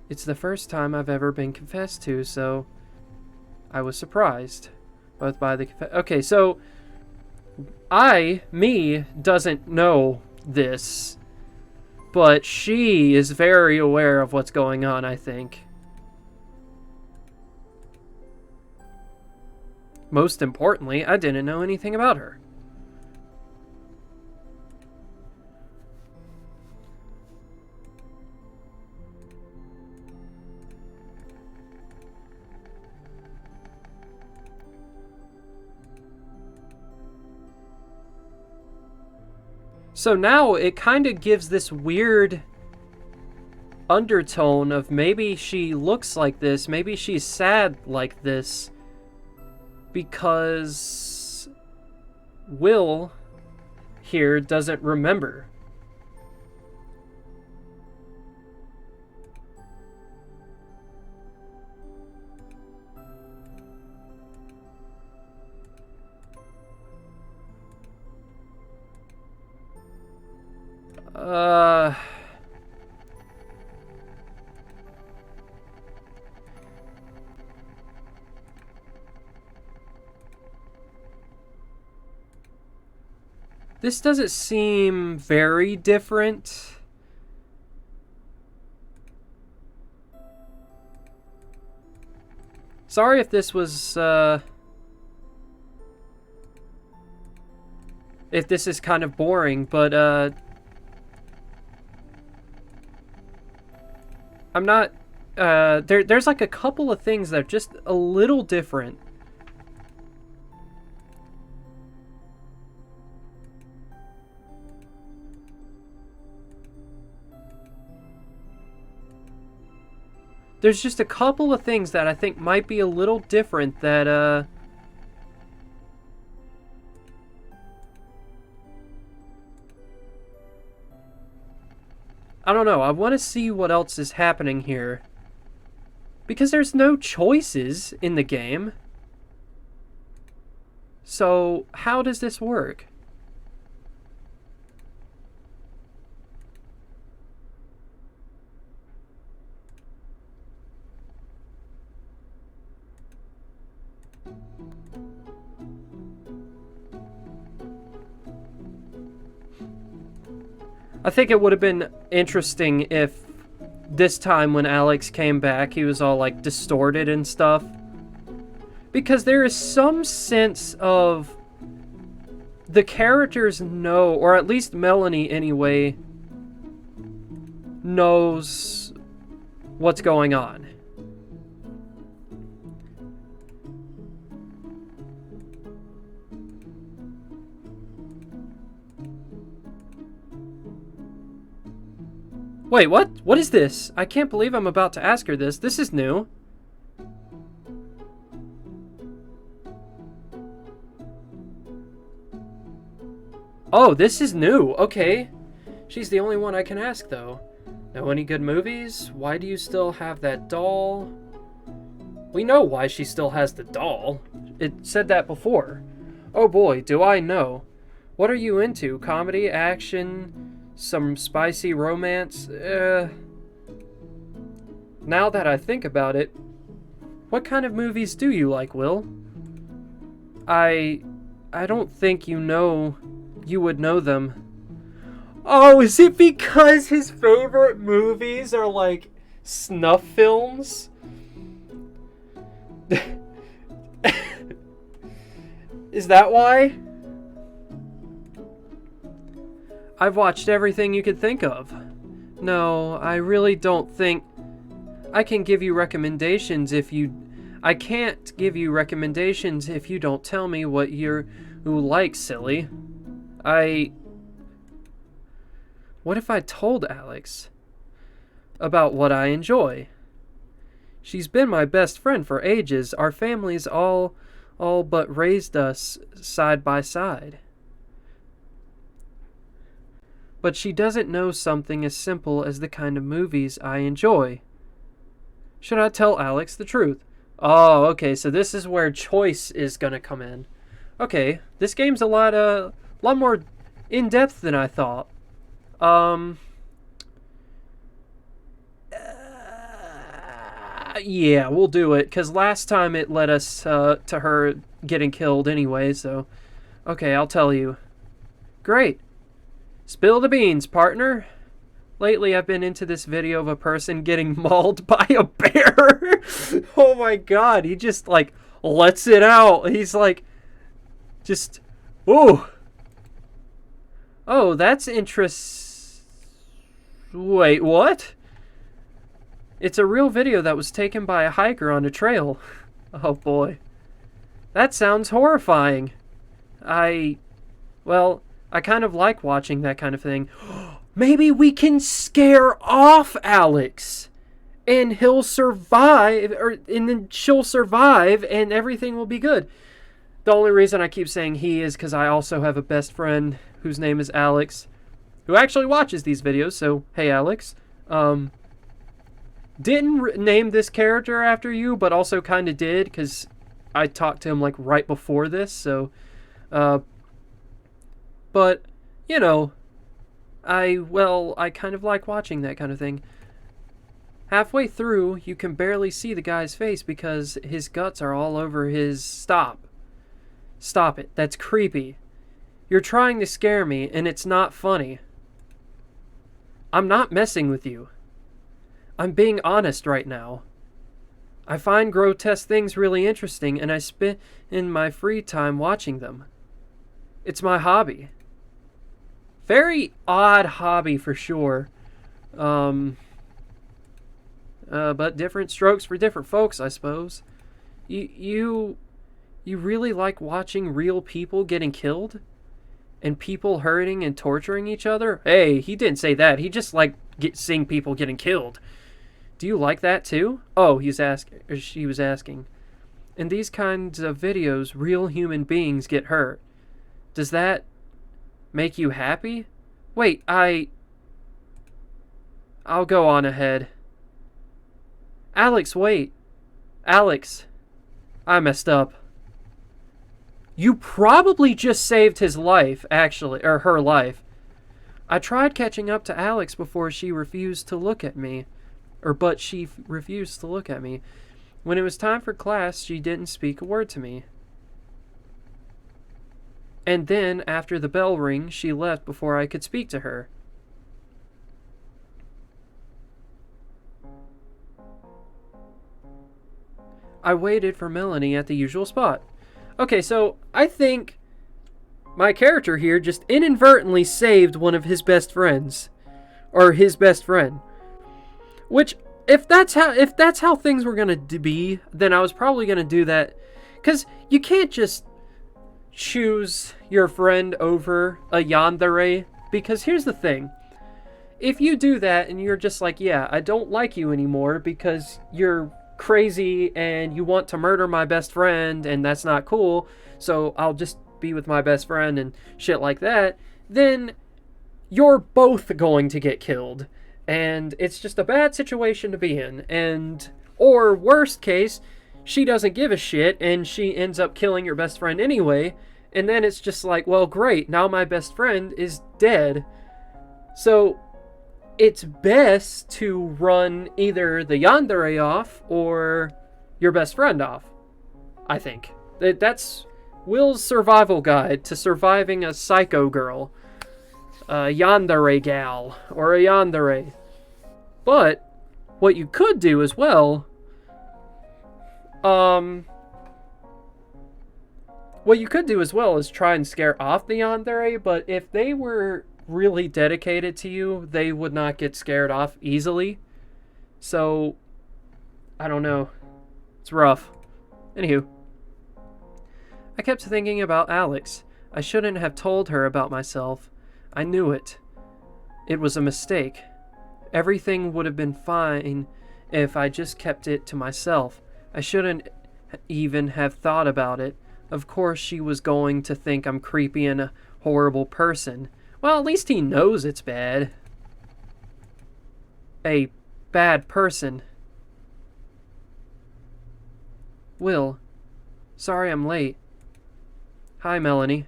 It's the first time I've ever been confessed to, so I was surprised. Both by the okay, so me doesn't know this, but she is very aware of what's going on, I think. Most importantly, I didn't know anything about her. So now it kind of gives this weird undertone of maybe she looks like this, maybe she's sad like this, because Will here doesn't remember. This doesn't seem very different. Sorry if this was, if this is kind of boring, but, I'm not, there's like a couple of things that are just a little different. There's just a couple of things that I think might be a little different that, I don't know. I want to see what else is happening here. Because there's no choices in the game. So, how does this work? I think it would have been interesting if this time when Alex came back, he was all like distorted and stuff. Because there is some sense of the characters know, or at least Melanie anyway, knows what's going on. Wait, what? What is this? I can't believe I'm about to ask her this. This is new. Oh, this is new. Okay. She's the only one I can ask, though. Know any good movies? Why do you still have that doll? We know why she still has the doll. It said that before. Oh boy, do I know. What are you into? Comedy, action, some spicy romance? Now that I think about it, what kind of movies do you like, Will? I don't think you would know them. Oh, is it because his favorite movies are like snuff films? Is that why? I've watched everything you could think of. No, I really don't think I can give you recommendations if you... I can't give you recommendations if you don't tell me what you like, silly. What if I told Alex about what I enjoy? She's been my best friend for ages. Our families all but raised us side by side. But she doesn't know something as simple as the kind of movies I enjoy. Should I tell Alex the truth? Oh, okay, so this is where choice is gonna come in. Okay, this game's a lot more in-depth than I thought. Yeah, we'll do it, because last time it led us to her getting killed anyway, so... Okay, I'll tell you. Great. Spill the beans, partner. Lately, I've been into this video of a person getting mauled by a bear. Oh my god, he just, like, lets it out. He's like, just, ooh. Oh, that's Wait, what? It's a real video that was taken by a hiker on a trail. Oh boy. That sounds horrifying. Well, I kind of like watching that kind of thing. Maybe we can scare off Alex. And he'll survive, and then she'll survive, and everything will be good. The only reason I keep saying he is because I also have a best friend whose name is Alex, who actually watches these videos, so hey Alex. Didn't name this character after you, but also kind of did, because I talked to him like right before this, so, but, you know, I kind of like watching that kind of thing. Halfway through, you can barely see the guy's face because his guts are all over his... Stop it, that's creepy. You're trying to scare me, and it's not funny. I'm not messing with you. I'm being honest right now. I find grotesque things really interesting, and I spend my free time watching them. It's my hobby. Very odd hobby for sure. but different strokes for different folks, I suppose. You you really like watching real people getting killed? And people hurting and torturing each other? Hey, he didn't say that. He just liked seeing people getting killed. Do you like that too? Oh, she was asking. In these kinds of videos, real human beings get hurt. Does that make you happy? Wait, I'll go on ahead. Alex, wait. Alex, I messed up. You probably just saved his life, actually, or her life. I tried catching up to Alex before she refused to look at me. But she refused to look at me. When it was time for class, she didn't speak a word to me. And then, after the bell rang, she left before I could speak to her. I waited for Melanie at the usual spot. Okay, so I think my character here just inadvertently saved one of his best friends. Or his best friend. Which, if that's how things were going to be, then I was probably going to do that. Because you can't just choose your friend over a yandere. Because here's the thing. If you do that and you're just like, yeah, I don't like you anymore because you're crazy and you want to murder my best friend and that's not cool, so I'll just be with my best friend and shit like that, then you're both going to get killed. And it's just a bad situation to be in. And, or worst case, she doesn't give a shit and she ends up killing your best friend anyway. And then it's just like, well, great, now my best friend is dead. So it's best to run either the yandere off or your best friend off, I think. That's Will's survival guide to surviving a psycho girl. A yandere gal, or a yandere. But what you could do as well, is try and scare off the yandere, but if they were really dedicated to you, they would not get scared off easily. So, I don't know. It's rough. Anywho. I kept thinking about Alex. I shouldn't have told her about myself. I knew it. It was a mistake. Everything would have been fine if I just kept it to myself. I shouldn't even have thought about it. Of course she was going to think I'm creepy and a horrible person. Well, at least he knows it's bad. A bad person. Will. Sorry I'm late. Hi, Melanie.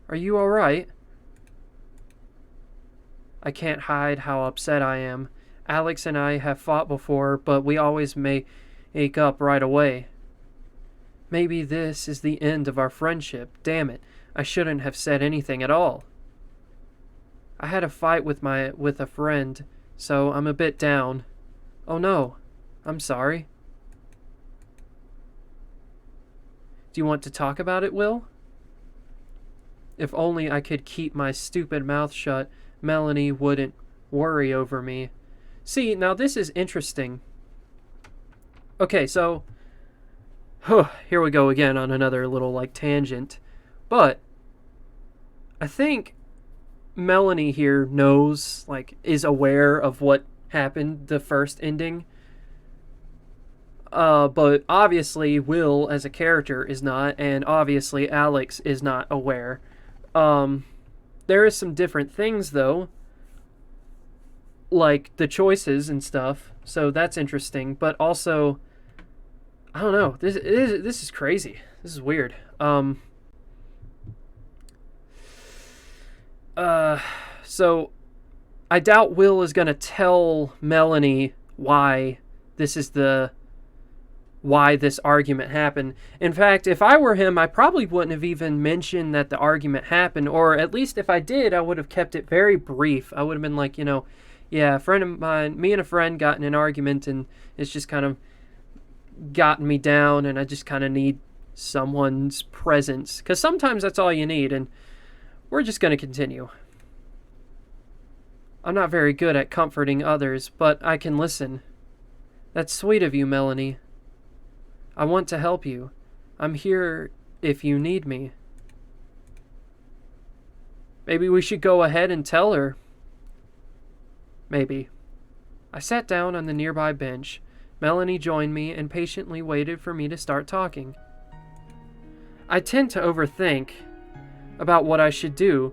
Are you alright? I can't hide how upset I am. Alex and I have fought before, but we always make up right away. Maybe this is the end of our friendship. Damn it. I shouldn't have said anything at all. I had a fight with a friend, so I'm a bit down. Oh no. I'm sorry. Do you want to talk about it, Will? If only I could keep my stupid mouth shut, Melanie wouldn't worry over me. See, now this is interesting. Okay, so here we go again on another little tangent. But I think Melanie here knows, is aware of what happened the first ending. But obviously Will as a character is not, and obviously Alex is not aware. There is some different things though, like the choices and stuff, so that's interesting. But also, I don't know, this is crazy. This is weird. So I doubt Will is gonna tell Melanie why this argument happened. In fact, if I were him, I probably wouldn't have even mentioned that the argument happened, or at least if I did, I would have kept it very brief. I would have been like, yeah, a friend of mine, me and a friend got in an argument, and it's just kind of gotten me down, and I just kind of need someone's presence, because sometimes that's all you need, and we're just going to continue. I'm not very good at comforting others, but I can listen. That's sweet of you, Melanie. I want to help you. I'm here if you need me. Maybe we should go ahead and tell her. Maybe. I sat down on the nearby bench. Melanie joined me and patiently waited for me to start talking. I tend to overthink about what I should do,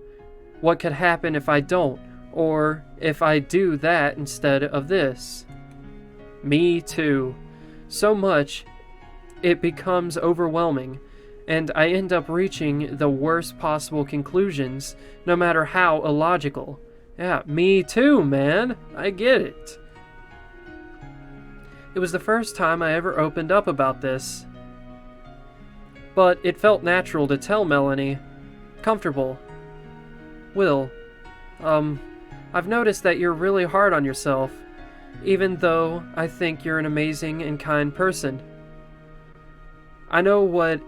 what could happen if I don't, or if I do that instead of this. Me too. So much, it becomes overwhelming, and I end up reaching the worst possible conclusions, no matter how illogical. Yeah, me too, man. I get it. It was the first time I ever opened up about this, but it felt natural to tell Melanie. Comfortable. Will, I've noticed that you're really hard on yourself, even though I think you're an amazing and kind person. I know what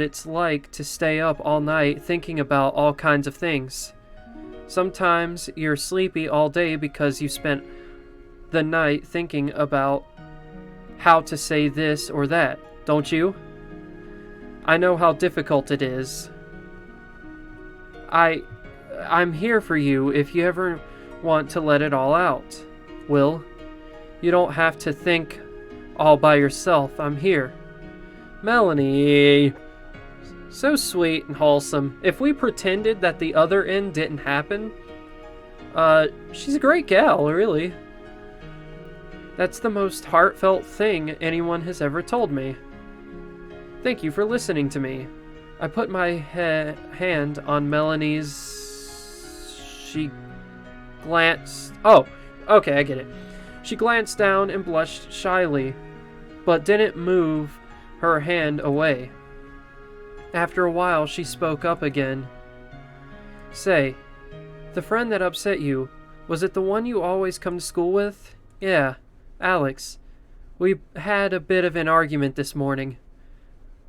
it's like to stay up all night thinking about all kinds of things. Sometimes you're sleepy all day because you spent the night thinking about how to say this or that, don't you? I know how difficult it is. I'm here for you if you ever want to let it all out. Will, you don't have to think all by yourself. I'm here. Melanie. So sweet and wholesome. If we pretended that the other end didn't happen, she's a great gal, really. That's the most heartfelt thing anyone has ever told me. Thank you for listening to me. I put my hand on Melanie's... She glanced... Oh, okay, I get it. She glanced down and blushed shyly, but didn't move her hand away. After a while, she spoke up again. Say, the friend that upset you, was it the one you always come to school with? Yeah, Alex. We had a bit of an argument this morning.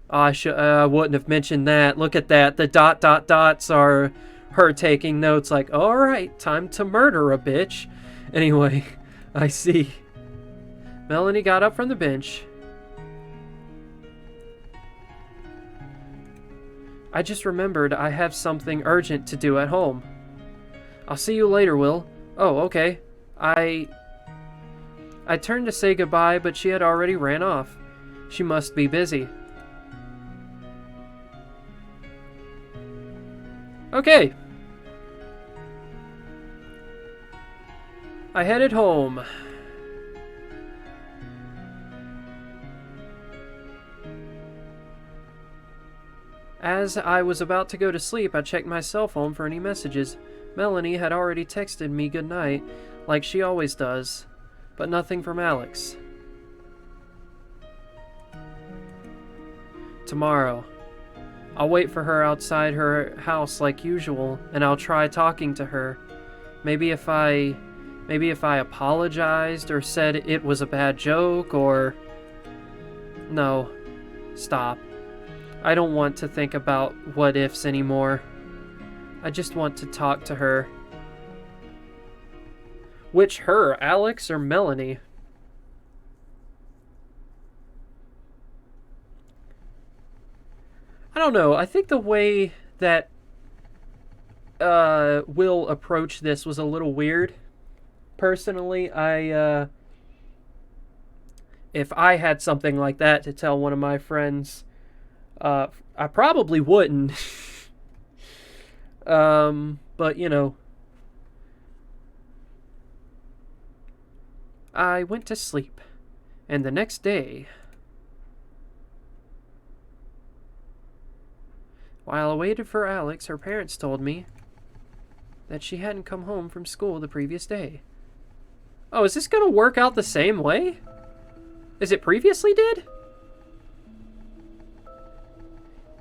I wouldn't have mentioned that. Look at that. The dots are her taking notes like, alright, time to murder a bitch. Anyway, I see. Melanie got up from the bench. I just remembered I have something urgent to do at home. I'll see you later, Will. Oh, okay. I turned to say goodbye, but she had already ran off. She must be busy. Okay. I headed home. As I was about to go to sleep, I checked my cell phone for any messages. Melanie had already texted me goodnight, like she always does, but nothing from Alex. Tomorrow. I'll wait for her outside her house like usual, and I'll try talking to her. Maybe if I apologized or said it was a bad joke, or... No. Stop. I don't want to think about what ifs anymore. I just want to talk to her. Which her, Alex or Melanie? I don't know. I think the way that Will approach this was a little weird. Personally, if I had something like that to tell one of my friends, I probably wouldn't. But you know, I went to sleep, and the next day, while I waited for Alex, her parents told me that she hadn't come home from school the previous day. Oh, is this gonna work out the same way as it previously did?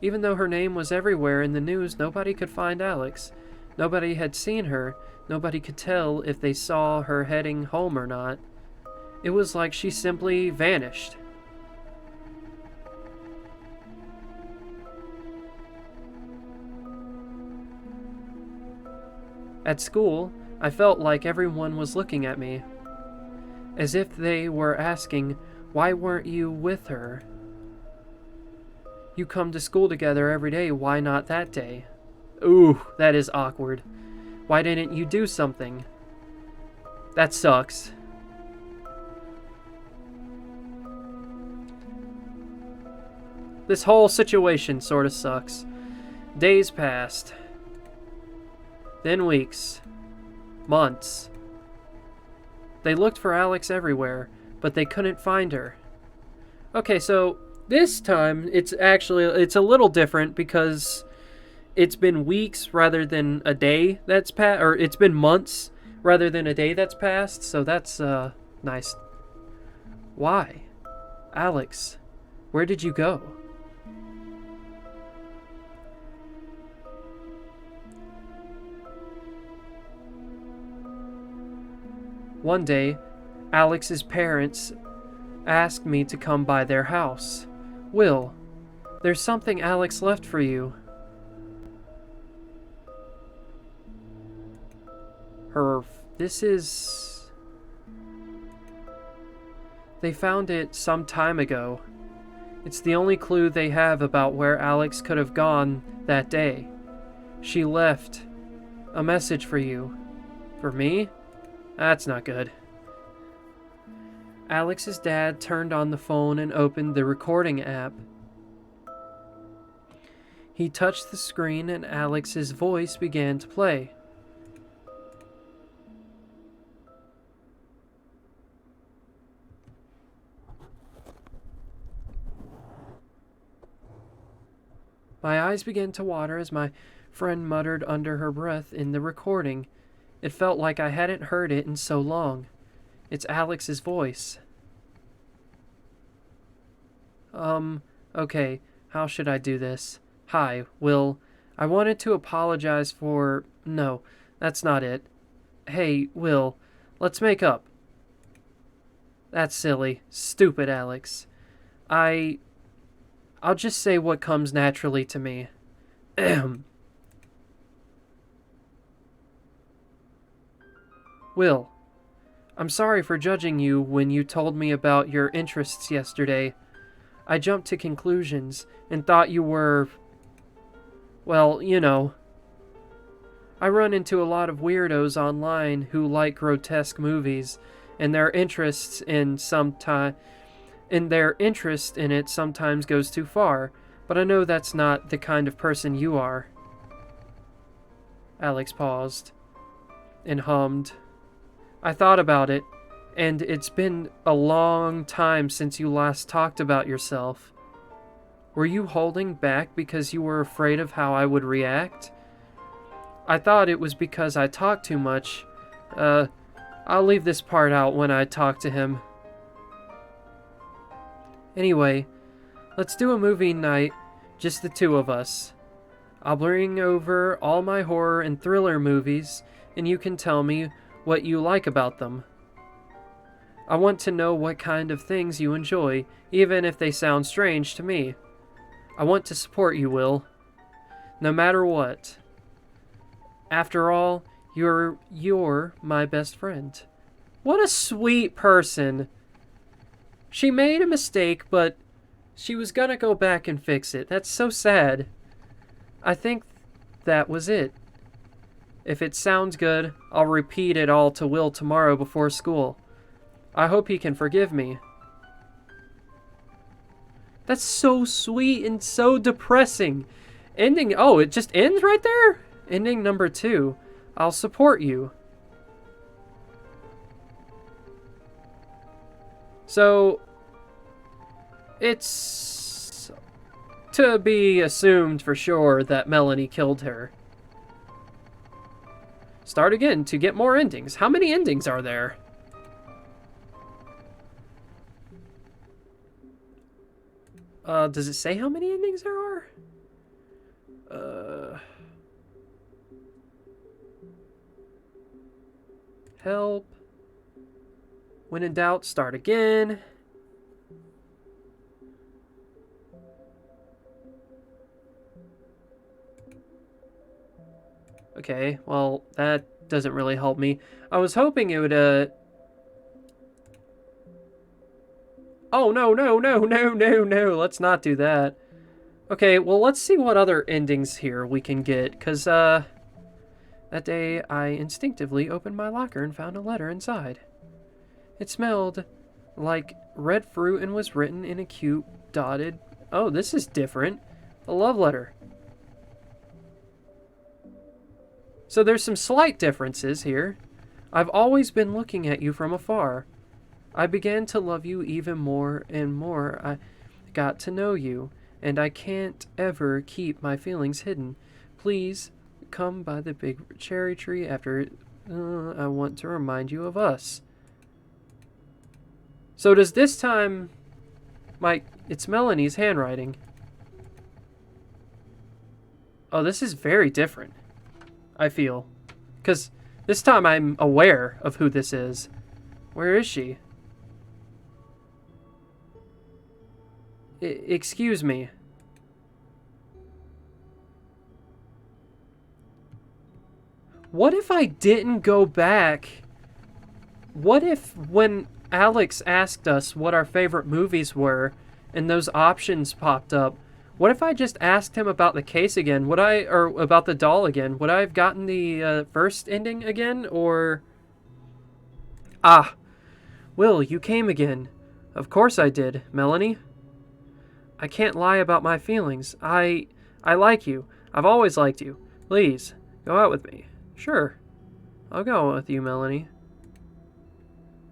Even though her name was everywhere in the news, nobody could find Alex. Nobody had seen her. Nobody could tell if they saw her heading home or not. It was like she simply vanished. At school, I felt like everyone was looking at me, as if they were asking, why weren't you with her? You come to school together every day, why not that day? Ooh, that is awkward. Why didn't you do something? That sucks. This whole situation sort of sucks. Days passed. Then weeks. Months. They looked for Alex everywhere, but they couldn't find her. Okay, so this time it's a little different because it's been weeks rather than a day that's passed, or it's been months rather than a day that's passed, so that's nice. Why? Alex, where did you go? One day, Alex's parents asked me to come by their house. Will, there's something Alex left for you. This is... They found it some time ago. It's the only clue they have about where Alex could have gone that day. She left a message for you. For me? That's not good. Alex's dad turned on the phone and opened the recording app. He touched the screen and Alex's voice began to play. My eyes began to water as my friend muttered under her breath in the recording. It felt like I hadn't heard it in so long. It's Alex's voice. Okay, how should I do this? Hi, Will. I wanted to apologize for... No, that's not it. Hey, Will, let's make up. That's silly. Stupid, Alex. I'll just say what comes naturally to me. Will, I'm sorry for judging you when you told me about your interests yesterday. I jumped to conclusions and thought you were... Well, you know. I run into a lot of weirdos online who like grotesque movies, and their interest in it sometimes goes too far, but I know that's not the kind of person you are. Alex paused and hummed. I thought about it, and it's been a long time since you last talked about yourself. Were you holding back because you were afraid of how I would react? I thought it was because I talked too much. I'll leave this part out when I talk to him. Anyway, let's do a movie night, just the two of us. I'll bring over all my horror and thriller movies, and you can tell me what you like about them. I want to know what kind of things you enjoy, even if they sound strange to me. I want to support you, Will. No matter what. After all, you're my best friend. What a sweet person. She made a mistake, but she was gonna go back and fix it. That's so sad. I think that was it. If it sounds good, I'll repeat it all to Will tomorrow before school. I hope he can forgive me. That's so sweet and so depressing. Ending... Oh, it just ends right there? Ending number 2. I'll support you. So, it's to be assumed for sure that Melanie killed her. Start again to get more endings. How many endings are there? Does it say how many endings there are? Help. When in doubt, start again. Okay, well, that doesn't really help me. I was hoping it would, Oh, no, no, no, no, no, no. Let's not do that. Okay, well, let's see what other endings here we can get. Because, that day I instinctively opened my locker and found a letter inside. It smelled like red fruit and was written in a cute, dotted... Oh, this is different. A love letter. So there's some slight differences here. I've always been looking at you from afar. I began to love you even more and more. I got to know you, and I can't ever keep my feelings hidden. Please come by the big cherry tree after I want to remind you of us. So does this time, it's Melanie's handwriting. Oh, this is very different, I feel. Because this time I'm aware of who this is. Where is she? Excuse me. What if I didn't go back? What if when Alex asked us what our favorite movies were and those options popped up, what if I just asked him about the case again? Or about the doll again? Would I have gotten the first ending again, or... Ah, Will, you came again. Of course I did, Melanie. I can't lie about my feelings. I like you. I've always liked you. Please, go out with me. Sure. I'll go out with you, Melanie.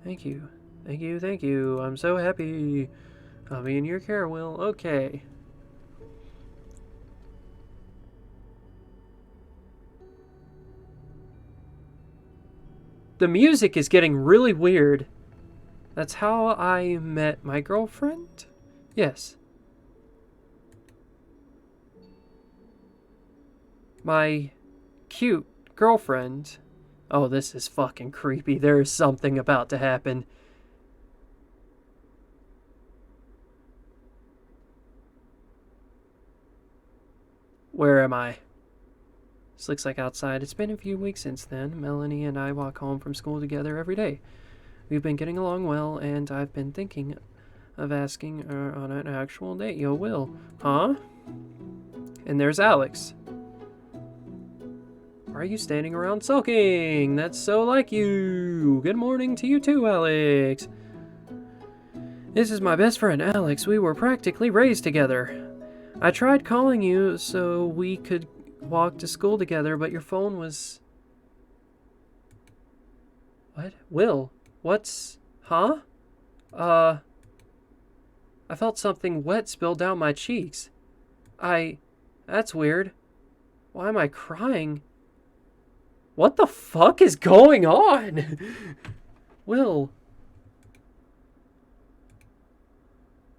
Thank you. Thank you, thank you. I'm so happy. I'll be in your care, Will. Okay. The music is getting really weird. That's how I met my girlfriend? Yes. My cute girlfriend. Oh, this is fucking creepy. There is something about to happen. Where am I? This looks like outside. It's been a few weeks since then. Melanie and I walk home from school together every day. We've been getting along well, and I've been thinking of asking her on an actual date. Yo, Will. Huh? And there's Alex. Why are you standing around sulking? That's so like you. Good morning to you too, Alex. This is my best friend, Alex. We were practically raised together. I tried calling you so we could walk to school together, but your phone was... What? Will? What's... Huh? I felt something wet spill down my cheeks. That's weird. Why am I crying? What the fuck is going on? Will.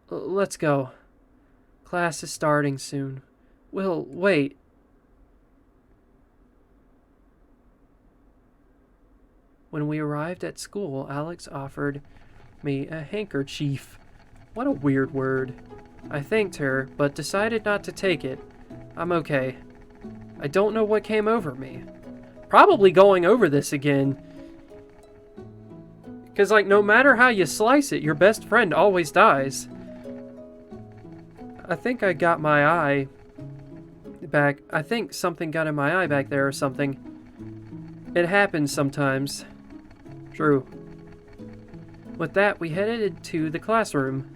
Let's go. Class is starting soon. Will, wait. When we arrived at school, Alex offered me a handkerchief. What a weird word. I thanked her, but decided not to take it. I'm okay. I don't know what came over me. Probably going over this again. Because, no matter how you slice it, your best friend always dies. I think I got my eye back. I think something got in my eye back there or something. It happens sometimes. True. With that, we headed to the classroom.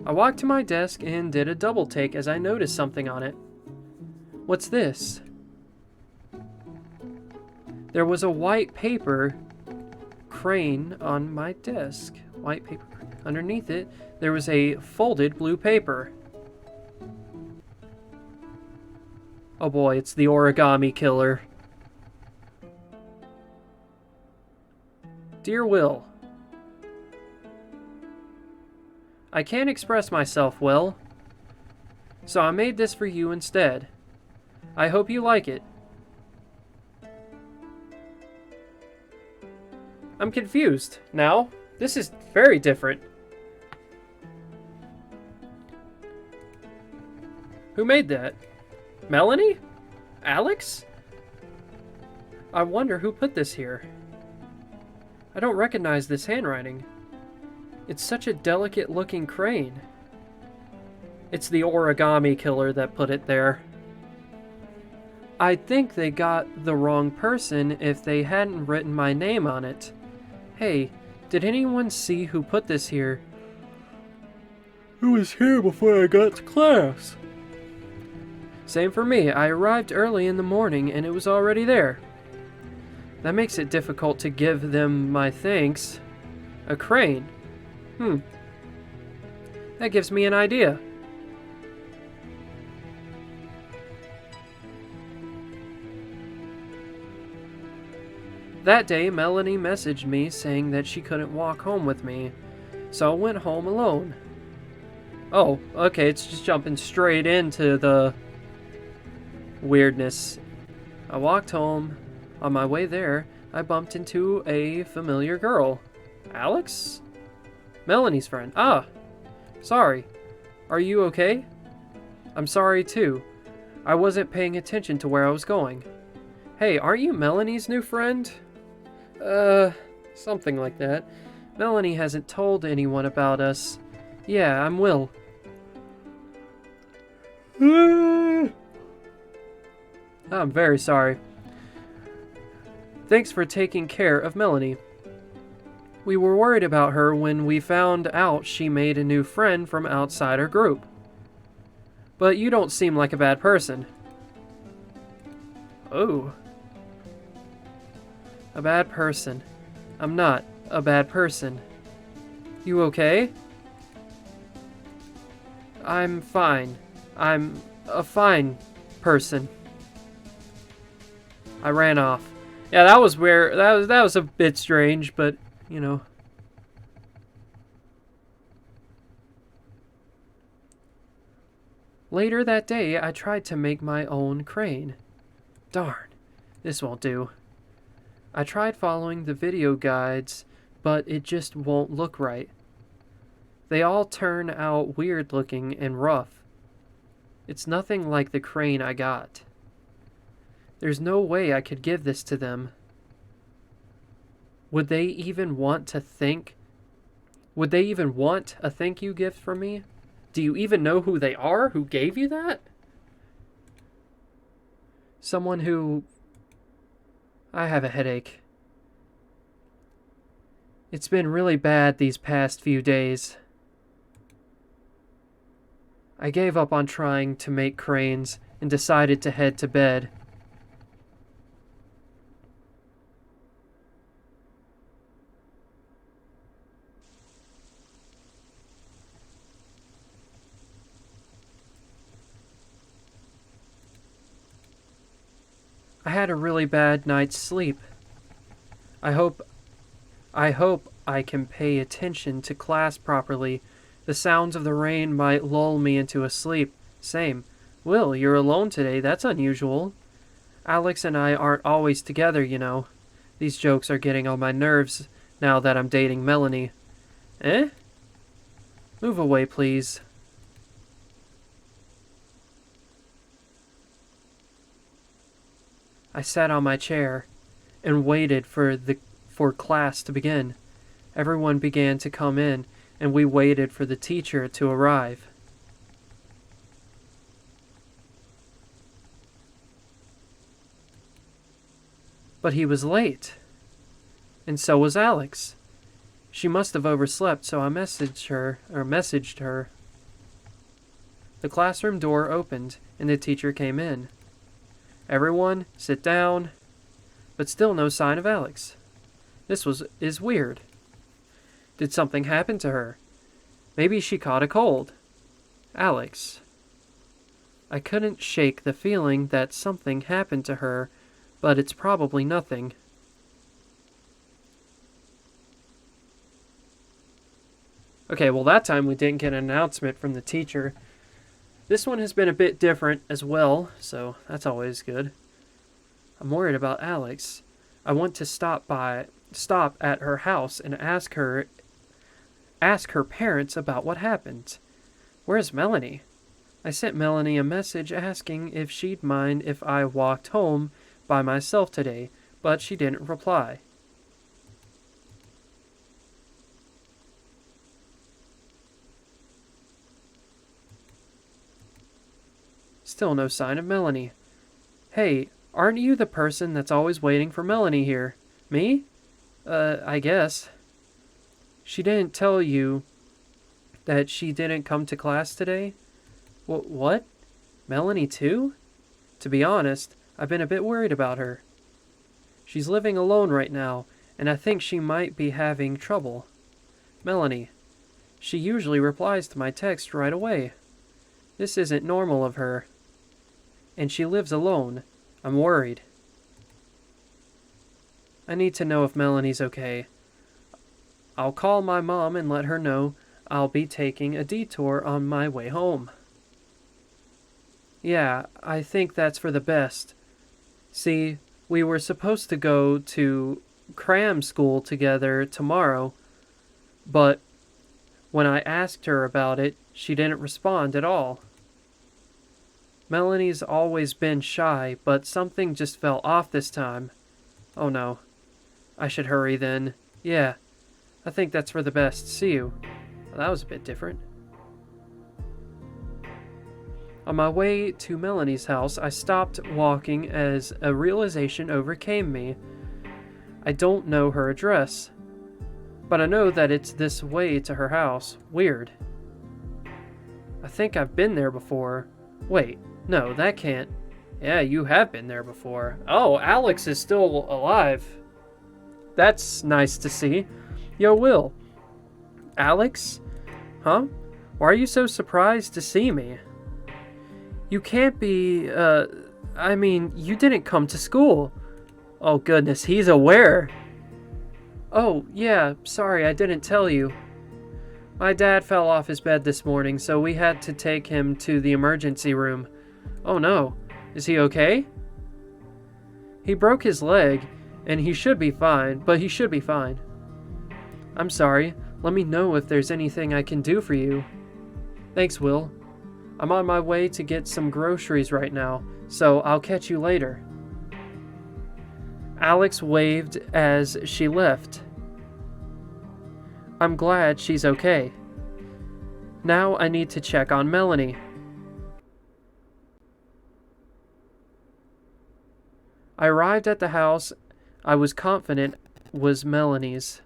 I walked to my desk and did a double take as I noticed something on it. What's this? There was a white paper crane on my desk. White paper. Underneath it, there was a folded blue paper. Oh boy, it's the origami killer. Dear Will, I can't express myself well, so I made this for you instead. I hope you like it. I'm confused now. This is very different. Who made that? Melanie? Alex? I wonder who put this here. I don't recognize this handwriting. It's such a delicate-looking crane. It's the origami killer that put it there. I think they got the wrong person if they hadn't written my name on it. Hey, did anyone see who put this here? It was here before I got to class. Same for me. I arrived early in the morning and it was already there. That makes it difficult to give them my thanks. A crane. That gives me an idea. That day, Melanie messaged me saying that she couldn't walk home with me, so I went home alone. Oh, okay, it's just jumping straight into the weirdness. I walked home. On my way there, I bumped into a familiar girl. Alex? Melanie's friend. Ah, sorry. Are you okay? I'm sorry too. I wasn't paying attention to where I was going. Hey, aren't you Melanie's new friend? Something like that. Melanie hasn't told anyone about us. Yeah, I'm Will. I'm very sorry. Thanks for taking care of Melanie. We were worried about her when we found out she made a new friend from outside our group. But you don't seem like a bad person. Oh. A bad person. I'm not a bad person. You okay? I'm fine. I'm a fine person. I ran off. Yeah, that was where that was a bit strange, but you know. Later that day, I tried to make my own crane. Darn, this won't do. I tried following the video guides, but it just won't look right. They all turn out weird looking and rough. It's nothing like the crane I got. There's no way I could give this to them. Would they even want a thank you gift from me? Do you even know who they are? Who gave you that? Someone who... I have a headache. It's been really bad these past few days. I gave up on trying to make cranes and decided to head to bed. I had a really bad night's sleep. I hope I can pay attention to class properly. The sounds of the rain might lull me into a sleep. Same. Will, you're alone today. That's unusual. Alex and I aren't always together, you know. These jokes are getting on my nerves now that I'm dating Melanie. Eh? Move away, please. I sat on my chair and waited for class to begin. Everyone began to come in, and we waited for the teacher to arrive. But he was late, and so was Alex. She must have overslept, so I messaged her. The classroom door opened, and the teacher came in. Everyone, sit down. But still no sign of Alex. This is weird. Did something happen to her? Maybe she caught a cold. Alex. I couldn't shake the feeling that something happened to her, but it's probably nothing. Okay, well that time we didn't get an announcement from the teacher. This one has been a bit different as well, so that's always good. I'm worried about Alex. I want to stop at her house and ask her parents about what happened. Where's Melanie? I sent Melanie a message asking if she'd mind if I walked home by myself today, but she didn't reply. Still no sign of Melanie. Hey, aren't you the person that's always waiting for Melanie here? Me? I guess. She didn't tell you that she didn't come to class today? What? Melanie too? To be honest, I've been a bit worried about her. She's living alone right now, and I think she might be having trouble. Melanie. She usually replies to my text right away. This isn't normal of her. And she lives alone. I'm worried. I need to know if Melanie's okay. I'll call my mom and let her know I'll be taking a detour on my way home. Yeah, I think that's for the best. See, we were supposed to go to cram school together tomorrow, but when I asked her about it, she didn't respond at all. Melanie's always been shy, but something just fell off this time. Oh no. I should hurry then. Yeah, I think that's for the best. See you. Well, that was a bit different. On my way to Melanie's house, I stopped walking as a realization overcame me. I don't know her address, but I know that it's this way to her house. Weird. I think I've been there before. Wait, no, that can't. Yeah, you have been there before. Oh, Alex is still alive. That's nice to see. Yo, Will. Alex? Huh? Why are you so surprised to see me? You can't be, you didn't come to school. Oh goodness, he's aware. Oh, yeah, sorry, I didn't tell you. My dad fell off his bed this morning, so we had to take him to the emergency room. Oh no, is he okay? He broke his leg, and he should be fine, but he should be fine. I'm sorry, let me know if there's anything I can do for you. Thanks, Will. I'm on my way to get some groceries right now, so I'll catch you later. Alex waved as she left. I'm glad she's okay. Now I need to check on Melanie. I arrived at the house I was confident was Melanie's.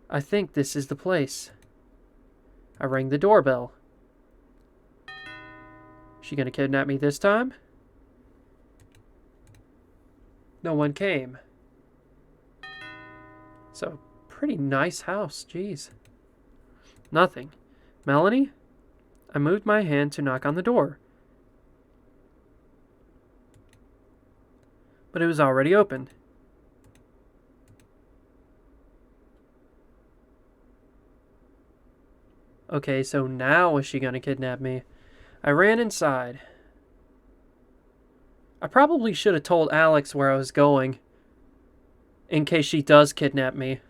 I think this is the place. I rang the doorbell. She gonna kidnap me this time? No one came. So, pretty nice house, jeez. Nothing. Melanie? I moved my hand to knock on the door. But it was already open. Okay, so now is she gonna kidnap me? I ran inside. I probably should have told Alex where I was going, in case she does kidnap me.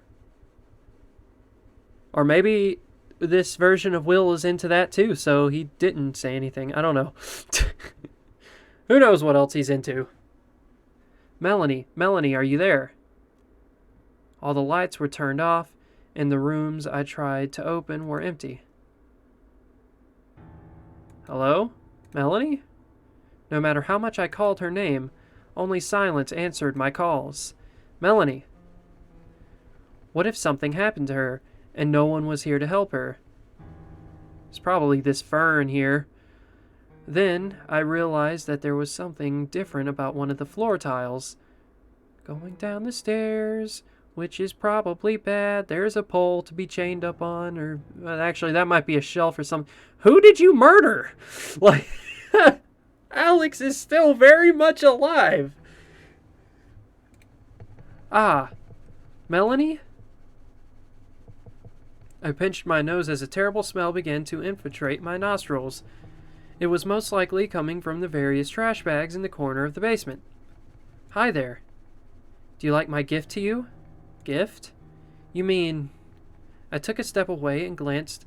Or maybe this version of Will is into that too, so he didn't say anything. I don't know. Who knows what else he's into? Melanie, are you there? All the lights were turned off, and the rooms I tried to open were empty. Hello? Melanie? No matter how much I called her name, only silence answered my calls. Melanie. What if something happened to her, and no one was here to help her? It's probably this fern here. Then I realized that there was something different about one of the floor tiles. Going down the stairs, which is probably bad. There's a pole to be chained up on, or actually that might be a shelf or something. Who did you murder? Like, Alex is still very much alive. Ah, Melanie? I pinched my nose as a terrible smell began to infiltrate my nostrils. It was most likely coming from the various trash bags in the corner of the basement. Hi there. Do you like my gift to you? Gift? You mean... I took a step away and glanced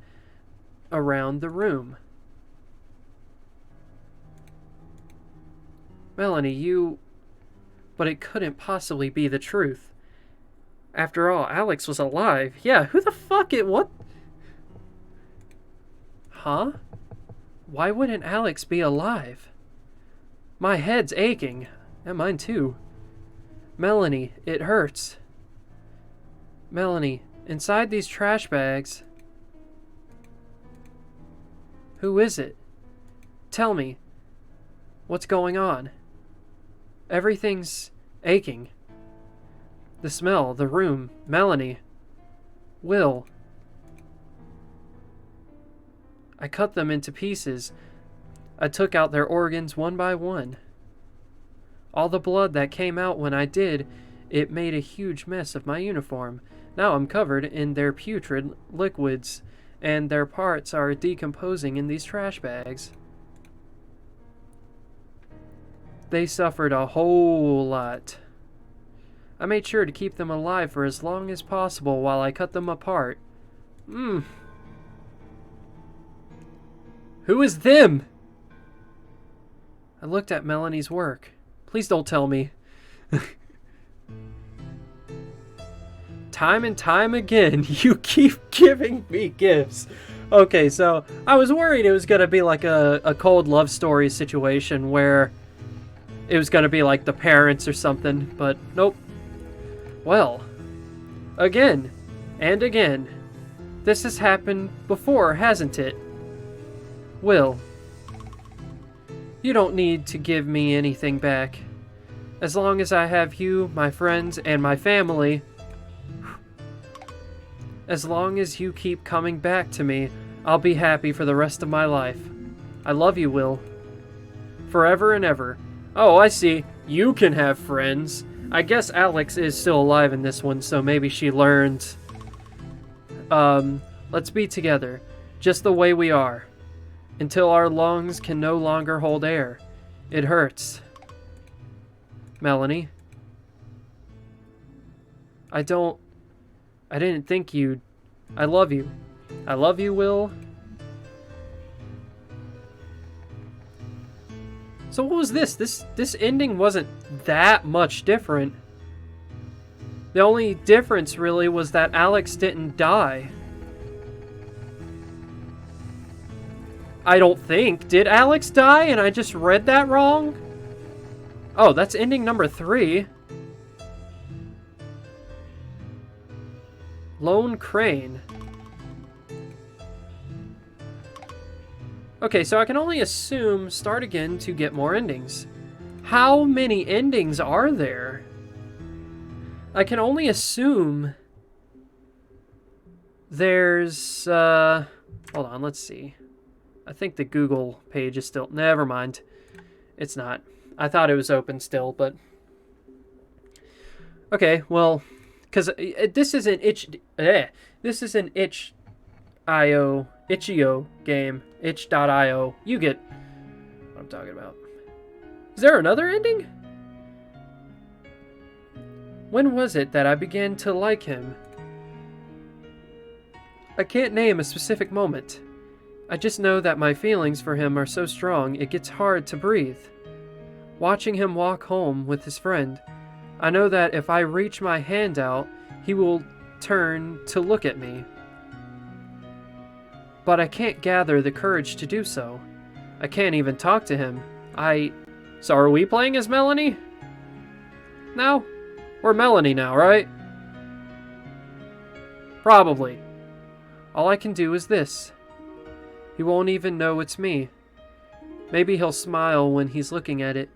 around the room. Melanie, you... But it couldn't possibly be the truth. After all, Alex was alive. Yeah, who the fuck it... What? Huh? Why wouldn't Alex be alive? My head's aching. And mine too. Melanie, it hurts. Melanie, inside these trash bags... Who is it? Tell me. What's going on? Everything's aching. The smell, the room, Melanie. Will. I cut them into pieces. I took out their organs one by one. All the blood that came out when I did, it made a huge mess of my uniform. Now I'm covered in their putrid liquids, and their parts are decomposing in these trash bags. They suffered a whole lot. I made sure to keep them alive for as long as possible while I cut them apart. Who is them? I looked at Melanie's work. Please don't tell me. Time and time again, you keep giving me gifts. Okay, so I was worried it was going to be like a cold love story situation where it was going to be like the parents or something, but nope. Well, again and again, this has happened before, hasn't it? Will, you don't need to give me anything back. As long as I have you, my friends, and my family, as long as you keep coming back to me, I'll be happy for the rest of my life. I love you, Will. Forever and ever. Oh, I see. You can have friends. I guess Alex is still alive in this one, so maybe she learned. Let's be together, just the way we are, until our lungs can no longer hold air. It hurts. Melanie. I didn't think you'd... I love you. I love you, Will. So what was this? This ending wasn't that much different. The only difference really was that Alex didn't die. I don't think. Did Alex die and I just read that wrong? Oh, that's ending number 3. Lone Crane. Okay, so I can only assume start again to get more endings. How many endings are there? I can only assume there's, hold on, let's see. I think the Google page is still, never mind. It's not. I thought it was open still, but... Okay, well, because this is an itch.io game, itch.io. You get what I'm talking about. Is there another ending? When was it that I began to like him? I can't name a specific moment. I just know that my feelings for him are so strong it gets hard to breathe. Watching him walk home with his friend, I know that if I reach my hand out, he will turn to look at me. But I can't gather the courage to do so. I can't even talk to him. So are we playing as Melanie? No? We're Melanie now, right? Probably. All I can do is this. He won't even know it's me. Maybe he'll smile when he's looking at it.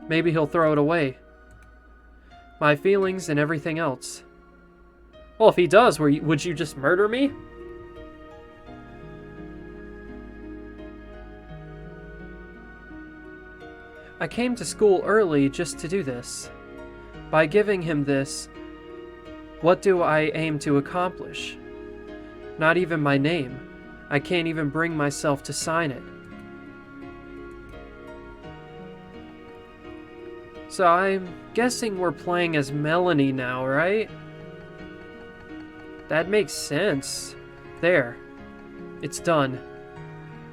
Maybe he'll throw it away. My feelings and everything else. Well, if he does, would you just murder me? I came to school early just to do this. By giving him this, what do I aim to accomplish? Not even my name. I can't even bring myself to sign it. So I'm guessing we're playing as Melanie now, right? That makes sense. There. It's done.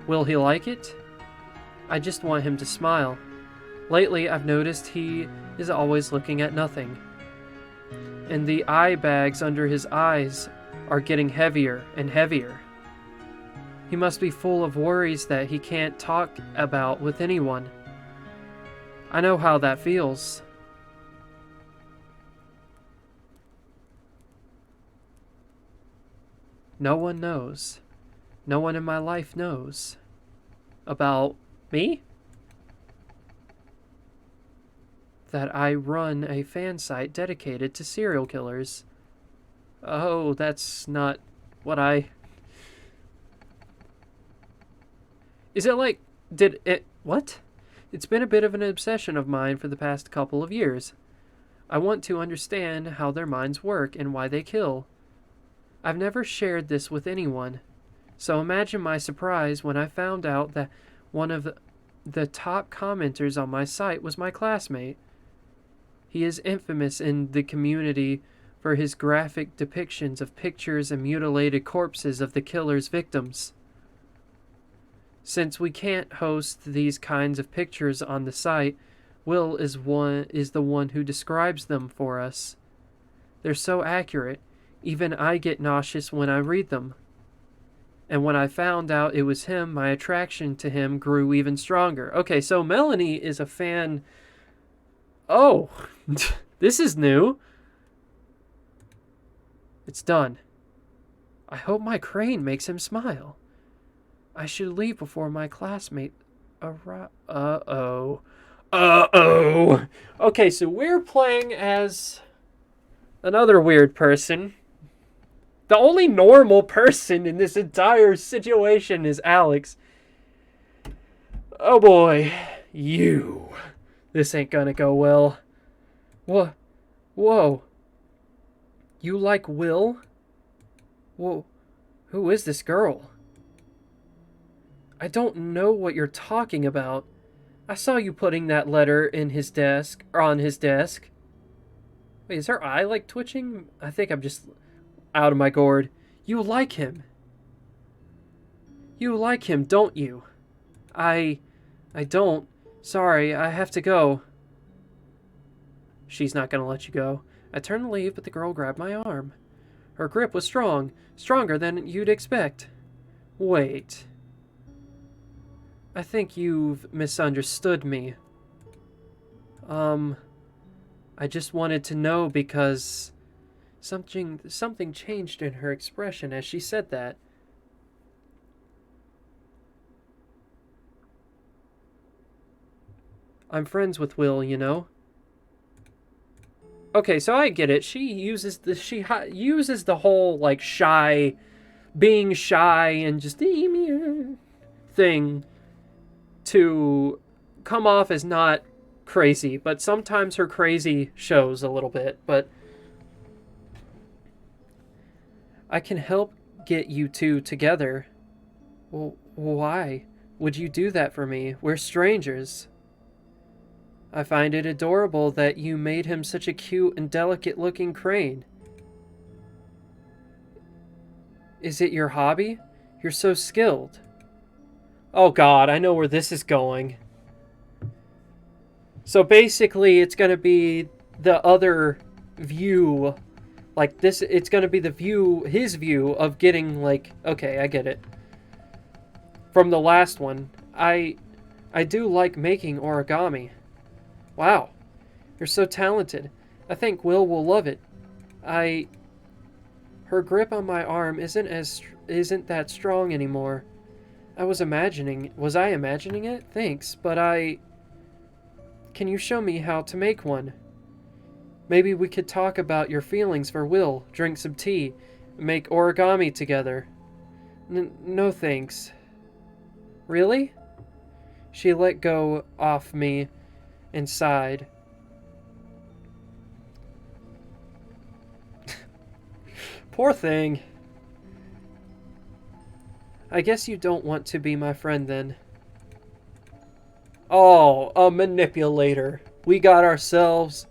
Will he like it? I just want him to smile. Lately, I've noticed he is always looking at nothing, and the eye bags under his eyes are getting heavier and heavier. He must be full of worries that he can't talk about with anyone. I know how that feels. No one knows. No one in my life knows. About me? That I run a fan site dedicated to serial killers. Oh, that's not what I... Is it like... Did it... What? It's been a bit of an obsession of mine for the past couple of years. I want to understand how their minds work and why they kill. I've never shared this with anyone, so imagine my surprise when I found out that one of the top commenters on my site was my classmate. He is infamous in the community for his graphic depictions of pictures and mutilated corpses of the killer's victims. Since we can't host these kinds of pictures on the site, Will is the one who describes them for us. They're so accurate, even I get nauseous when I read them. And when I found out it was him, my attraction to him grew even stronger. Okay, so Melanie is a fan. Oh, this is new. It's done. I hope my crane makes him smile. I should leave before my classmate Uh-oh. Uh-oh. Okay, so we're playing as another weird person. The only normal person in this entire situation is Alex. Oh boy. You. This ain't gonna go well. What? Whoa. You like Will? Whoa. Who is this girl? I don't know what you're talking about. I saw you putting that letter in his desk, or on his desk. Wait, is her eye like twitching? I think I'm just out of my gourd. You like him. You like him, don't you? I don't. Sorry, I have to go. She's not gonna let you go. I turned to leave, but the girl grabbed my arm. Her grip was strong, stronger than you'd expect. Wait. I think you've misunderstood me. I just wanted to know because something changed in her expression as she said that. I'm friends with Will, you know. Okay, so I get it. She uses the whole like being shy and just thing to come off as not crazy, but sometimes her crazy shows a little bit. But I can help get you two together. Well, why would you do that for me? We're strangers. I find it adorable that you made him such a cute and delicate-looking crane. Is it your hobby? You're so skilled. Oh god, I know where this is going. So basically, it's going to be the other view. Like this, it's going to be his view of getting like, okay, I get it. From the last one, I do like making origami. Wow, you're so talented. I think Will love it. Her grip on my arm isn't that strong anymore. Was I imagining it? Thanks, but can you show me how to make one? Maybe we could talk about your feelings for Will, drink some tea, make origami together. No thanks. Really? She let go off me and sighed. Poor thing. I guess you don't want to be my friend then. Oh, a manipulator. We got ourselves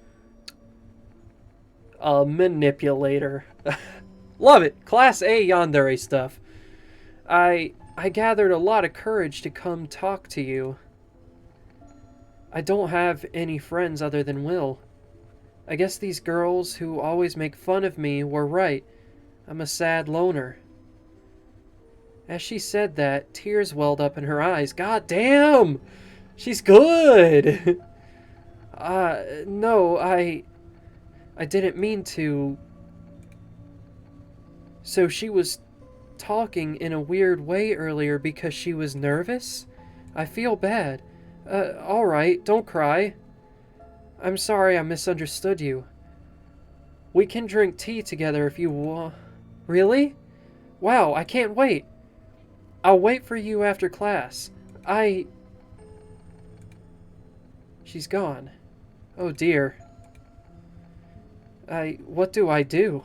a manipulator. Love it. Class A yandere stuff. I gathered a lot of courage to come talk to you. I don't have any friends other than Will. I guess these girls who always make fun of me were right. I'm a sad loner. As she said that, tears welled up in her eyes. God damn! She's good! No, I didn't mean to. So she was talking in a weird way earlier because she was nervous? I feel bad. Alright, don't cry. I'm sorry I misunderstood you. We can drink tea together if you want. Really? Wow, I can't wait. I'll wait for you after class. She's gone. Oh dear. What do I do?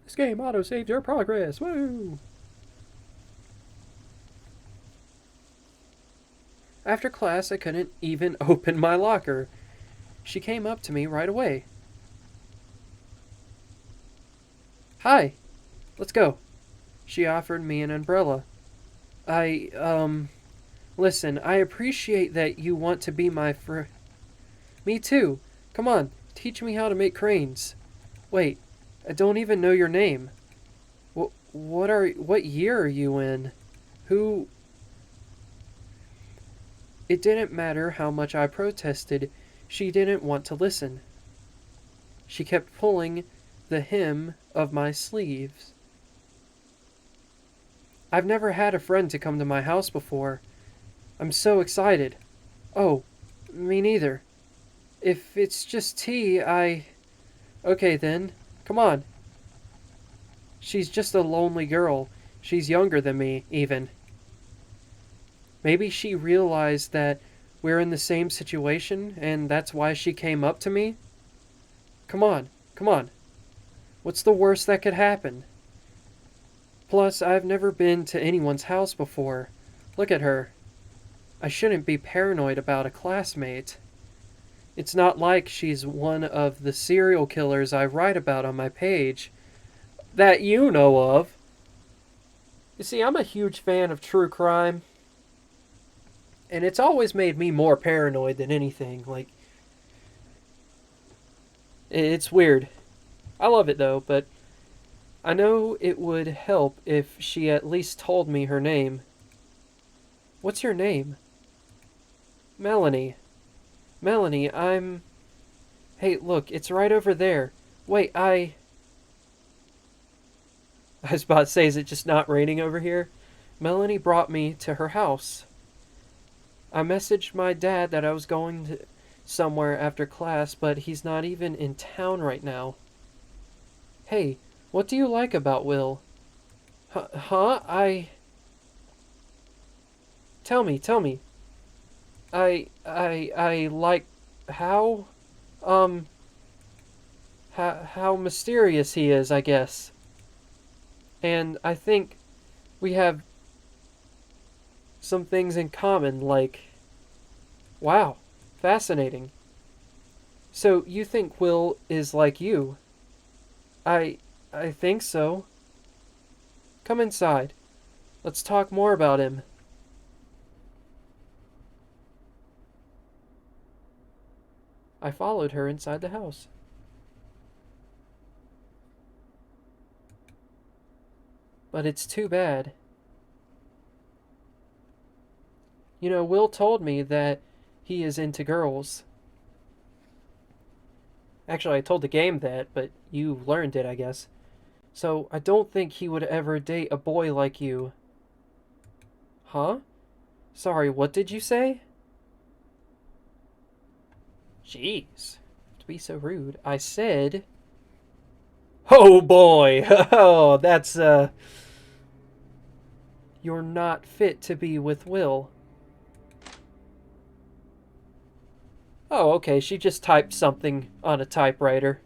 This game auto-saves your progress. Woo! After class, I couldn't even open my locker. She came up to me right away. Hi, let's go. She offered me an umbrella. Listen, I appreciate that you want to be my friend. Me too. Come on, teach me how to make cranes. Wait, I don't even know your name. What year are you in? Who? It didn't matter how much I protested. She didn't want to listen. She kept pulling the hem of my sleeves. I've never had a friend to come to my house before. I'm so excited. Oh, me neither. If it's just tea, Okay then, come on. She's just a lonely girl. She's younger than me, even. Maybe she realized that we're in the same situation, and that's why she came up to me? Come on, come on. What's the worst that could happen? Plus, I've never been to anyone's house before. Look at her. I shouldn't be paranoid about a classmate. It's not like she's one of the serial killers I write about on my page. That you know of. You see, I'm a huge fan of true crime. And it's always made me more paranoid than anything. Like, it's weird. I love it though, but I know it would help if she at least told me her name. What's your name? Melanie. Melanie, I'm... Hey, look, it's right over there. Wait, I was about to say, is it just not raining over here? Melanie brought me to her house. I messaged my dad that I was going somewhere after class, but he's not even in town right now. Hey, what do you like about Will? Huh? Tell me. I like how, how mysterious he is, I guess. And I think we have some things in common, like, wow, fascinating. So you think Will is like you? I think so. Come inside. Let's talk more about him. I followed her inside the house. But it's too bad. You know, Will told me that he is into girls. Actually, I told the game that, but you learned it, I guess. So I don't think he would ever date a boy like you. Huh? Sorry, what did you say? Jeez. To be so rude. I said... Oh boy! Oh, that's, You're not fit to be with Will. Oh, okay, she just typed something on a typewriter.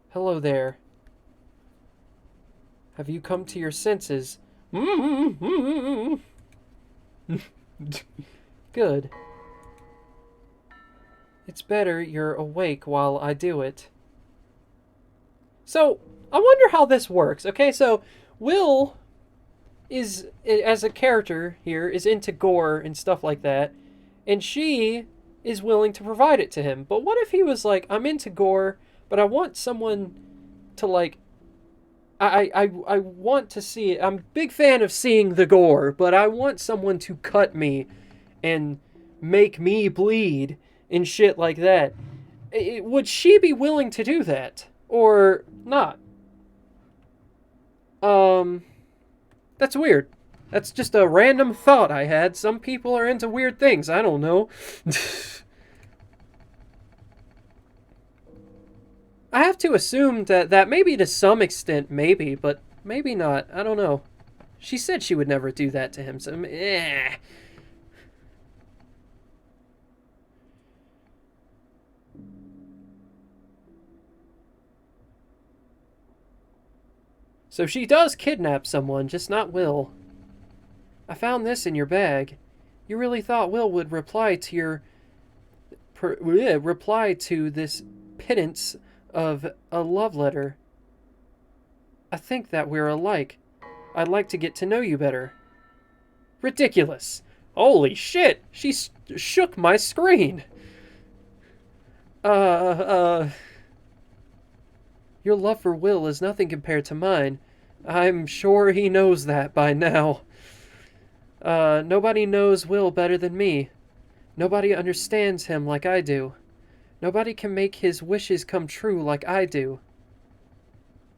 Hello there. Have you come to your senses? Good. It's better you're awake while I do it. So, I wonder how this works. Okay, so Will is, as a character here, is into gore and stuff like that, and she is willing to provide it to him. But what if he was like, I'm into gore, but I want someone to like, I want to see it. I'm a big fan of seeing the gore, but I want someone to cut me and make me bleed and shit like that. Would she be willing to do that or not? Um, that's weird. That's just a random thought I had. Some people are into weird things. I don't know. I have to assume that maybe to some extent, maybe, but maybe not. I don't know. She said she would never do that to him, so So she does kidnap someone, just not Will. I found this in your bag. You really thought Will would reply to reply to this pittance of a love letter. I think that we're alike. I'd like to get to know you better. Ridiculous. Holy shit, she shook my screen. Your love for Will is nothing compared to mine. I'm sure he knows that by now. Nobody knows Will better than me. Nobody understands him like I do. Nobody can make his wishes come true like I do.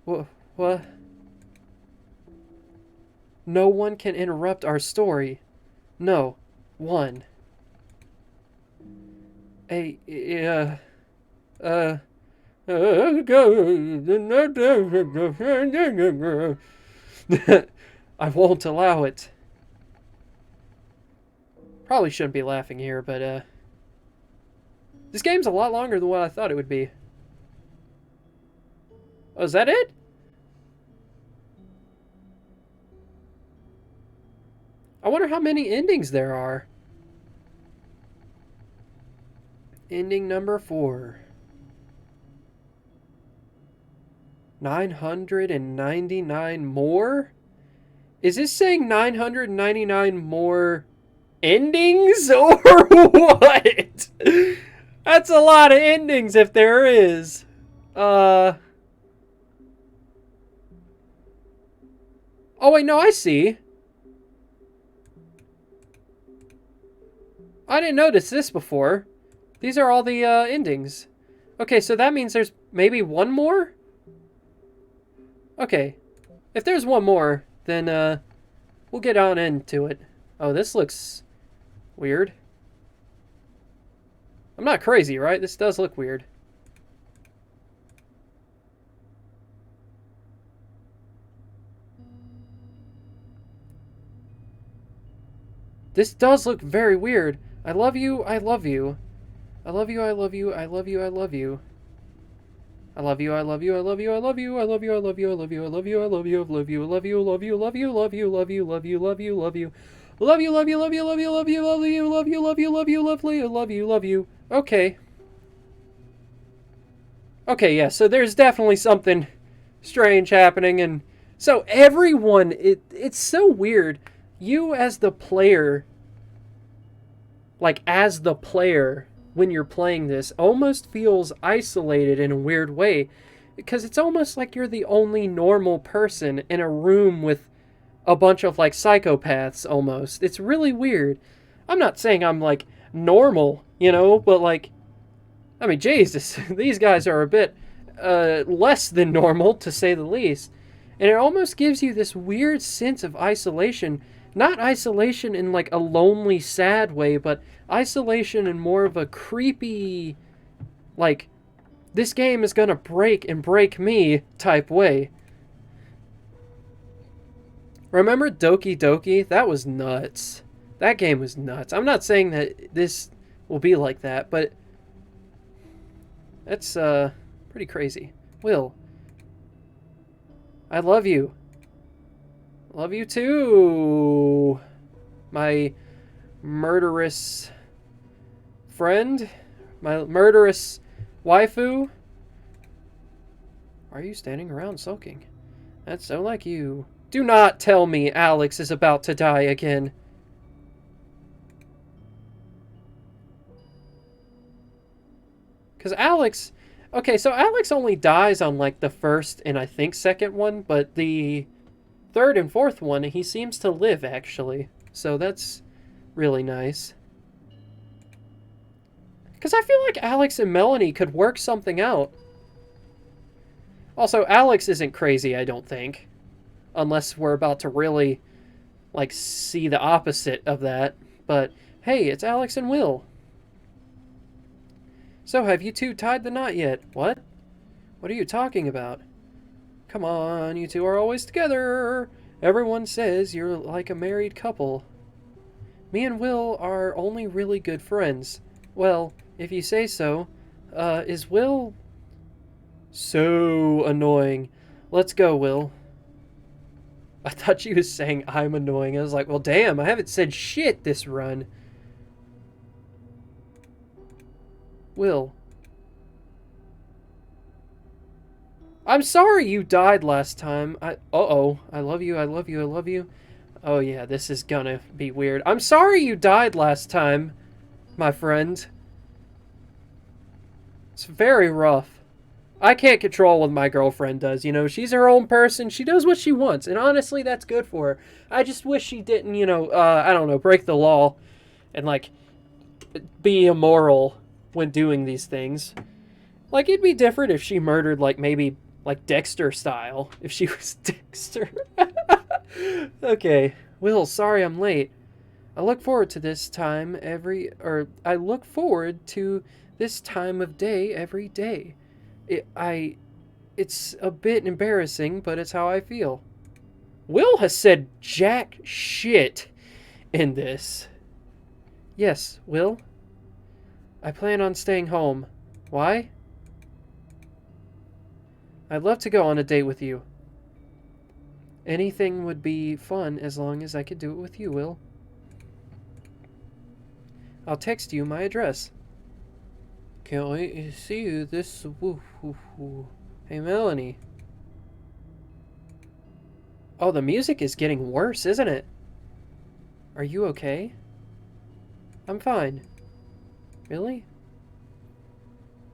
What? No one can interrupt our story. No one. I won't allow it. Probably shouldn't be laughing here, but this game's a lot longer than what I thought it would be. Oh, is that it? I wonder how many endings there are. Ending number 4. 999 more? Is this saying 999 more endings or what? That's a lot of endings if there is. Oh wait, no, I see. I didn't notice this before. These are all the endings. Okay, so that means there's maybe one more? Okay. If there's one more, then we'll get on into it. Oh, this looks weird. I'm not crazy, right? This does look weird. This does look very weird. I love you, I love you. I love you, I love you, I love you, I love you. I love you, I love you, I love you, I love you, I love you, I love you, I love you, I love you, I love you, I love you, love you, love you, love you, love you, love you, love you, love you, love you. Love you, love you, love you, love you, love you, love you, love you, love you, love you, lovely, love you, love you. Okay. Okay, yeah, so there's definitely something strange happening, and so everyone, it's so weird. You as the player, when you're playing this, almost feels isolated in a weird way, because it's almost like you're the only normal person in a room with a bunch of like psychopaths almost. It's really weird. I'm not saying I'm like normal, but like, I mean, Jesus, these guys are a bit less than normal to say the least. And it almost gives you this weird sense of isolation. Not isolation in like a lonely, sad way, but isolation in more of a creepy, like, this game is gonna break and break me type way. Remember Doki Doki? That was nuts. That game was nuts. I'm not saying that this will be like that, but that's pretty crazy. Will, I love you. Love you too. My murderous friend? My murderous waifu? Why are you standing around sulking? That's so like you. Do not tell me Alex is about to die again. Because Alex... Okay, so Alex only dies on, like, the first and I think second one, but the third and fourth one, he seems to live, actually. So that's really nice. Because I feel like Alex and Melanie could work something out. Also, Alex isn't crazy, I don't think. Unless we're about to really, like, see the opposite of that. But, hey, it's Alex and Will. So, have you two tied the knot yet? What? What are you talking about? Come on, you two are always together. Everyone says you're like a married couple. Me and Will are only really good friends. Well, if you say so. Is Will... So annoying. Let's go, Will. I thought she was saying I'm annoying. I was like, well, damn, I haven't said shit this run. Will. I'm sorry you died last time. Uh-oh. I love you, I love you, I love you. Oh, yeah, this is gonna be weird. I'm sorry you died last time, my friend. It's very rough. I can't control what my girlfriend does, you know. She's her own person. She does what she wants, and honestly, that's good for her. I just wish she didn't, you know, I don't know, break the law and, like, be immoral when doing these things. Like, it'd be different if she murdered, like, maybe, like, Dexter style. If she was Dexter. Okay. Will, sorry I'm late. I look forward to this time I look forward to this time of day every day. It's a bit embarrassing, but it's how I feel. Will has said jack shit in this. Yes, Will. I plan on staying home. Why? I'd love to go on a date with you. Anything would be fun as long as I could do it with you, Will. I'll text you my address. Can't wait to see you this... Hey, Melanie. Oh, the music is getting worse, isn't it? Are you okay? I'm fine. Really?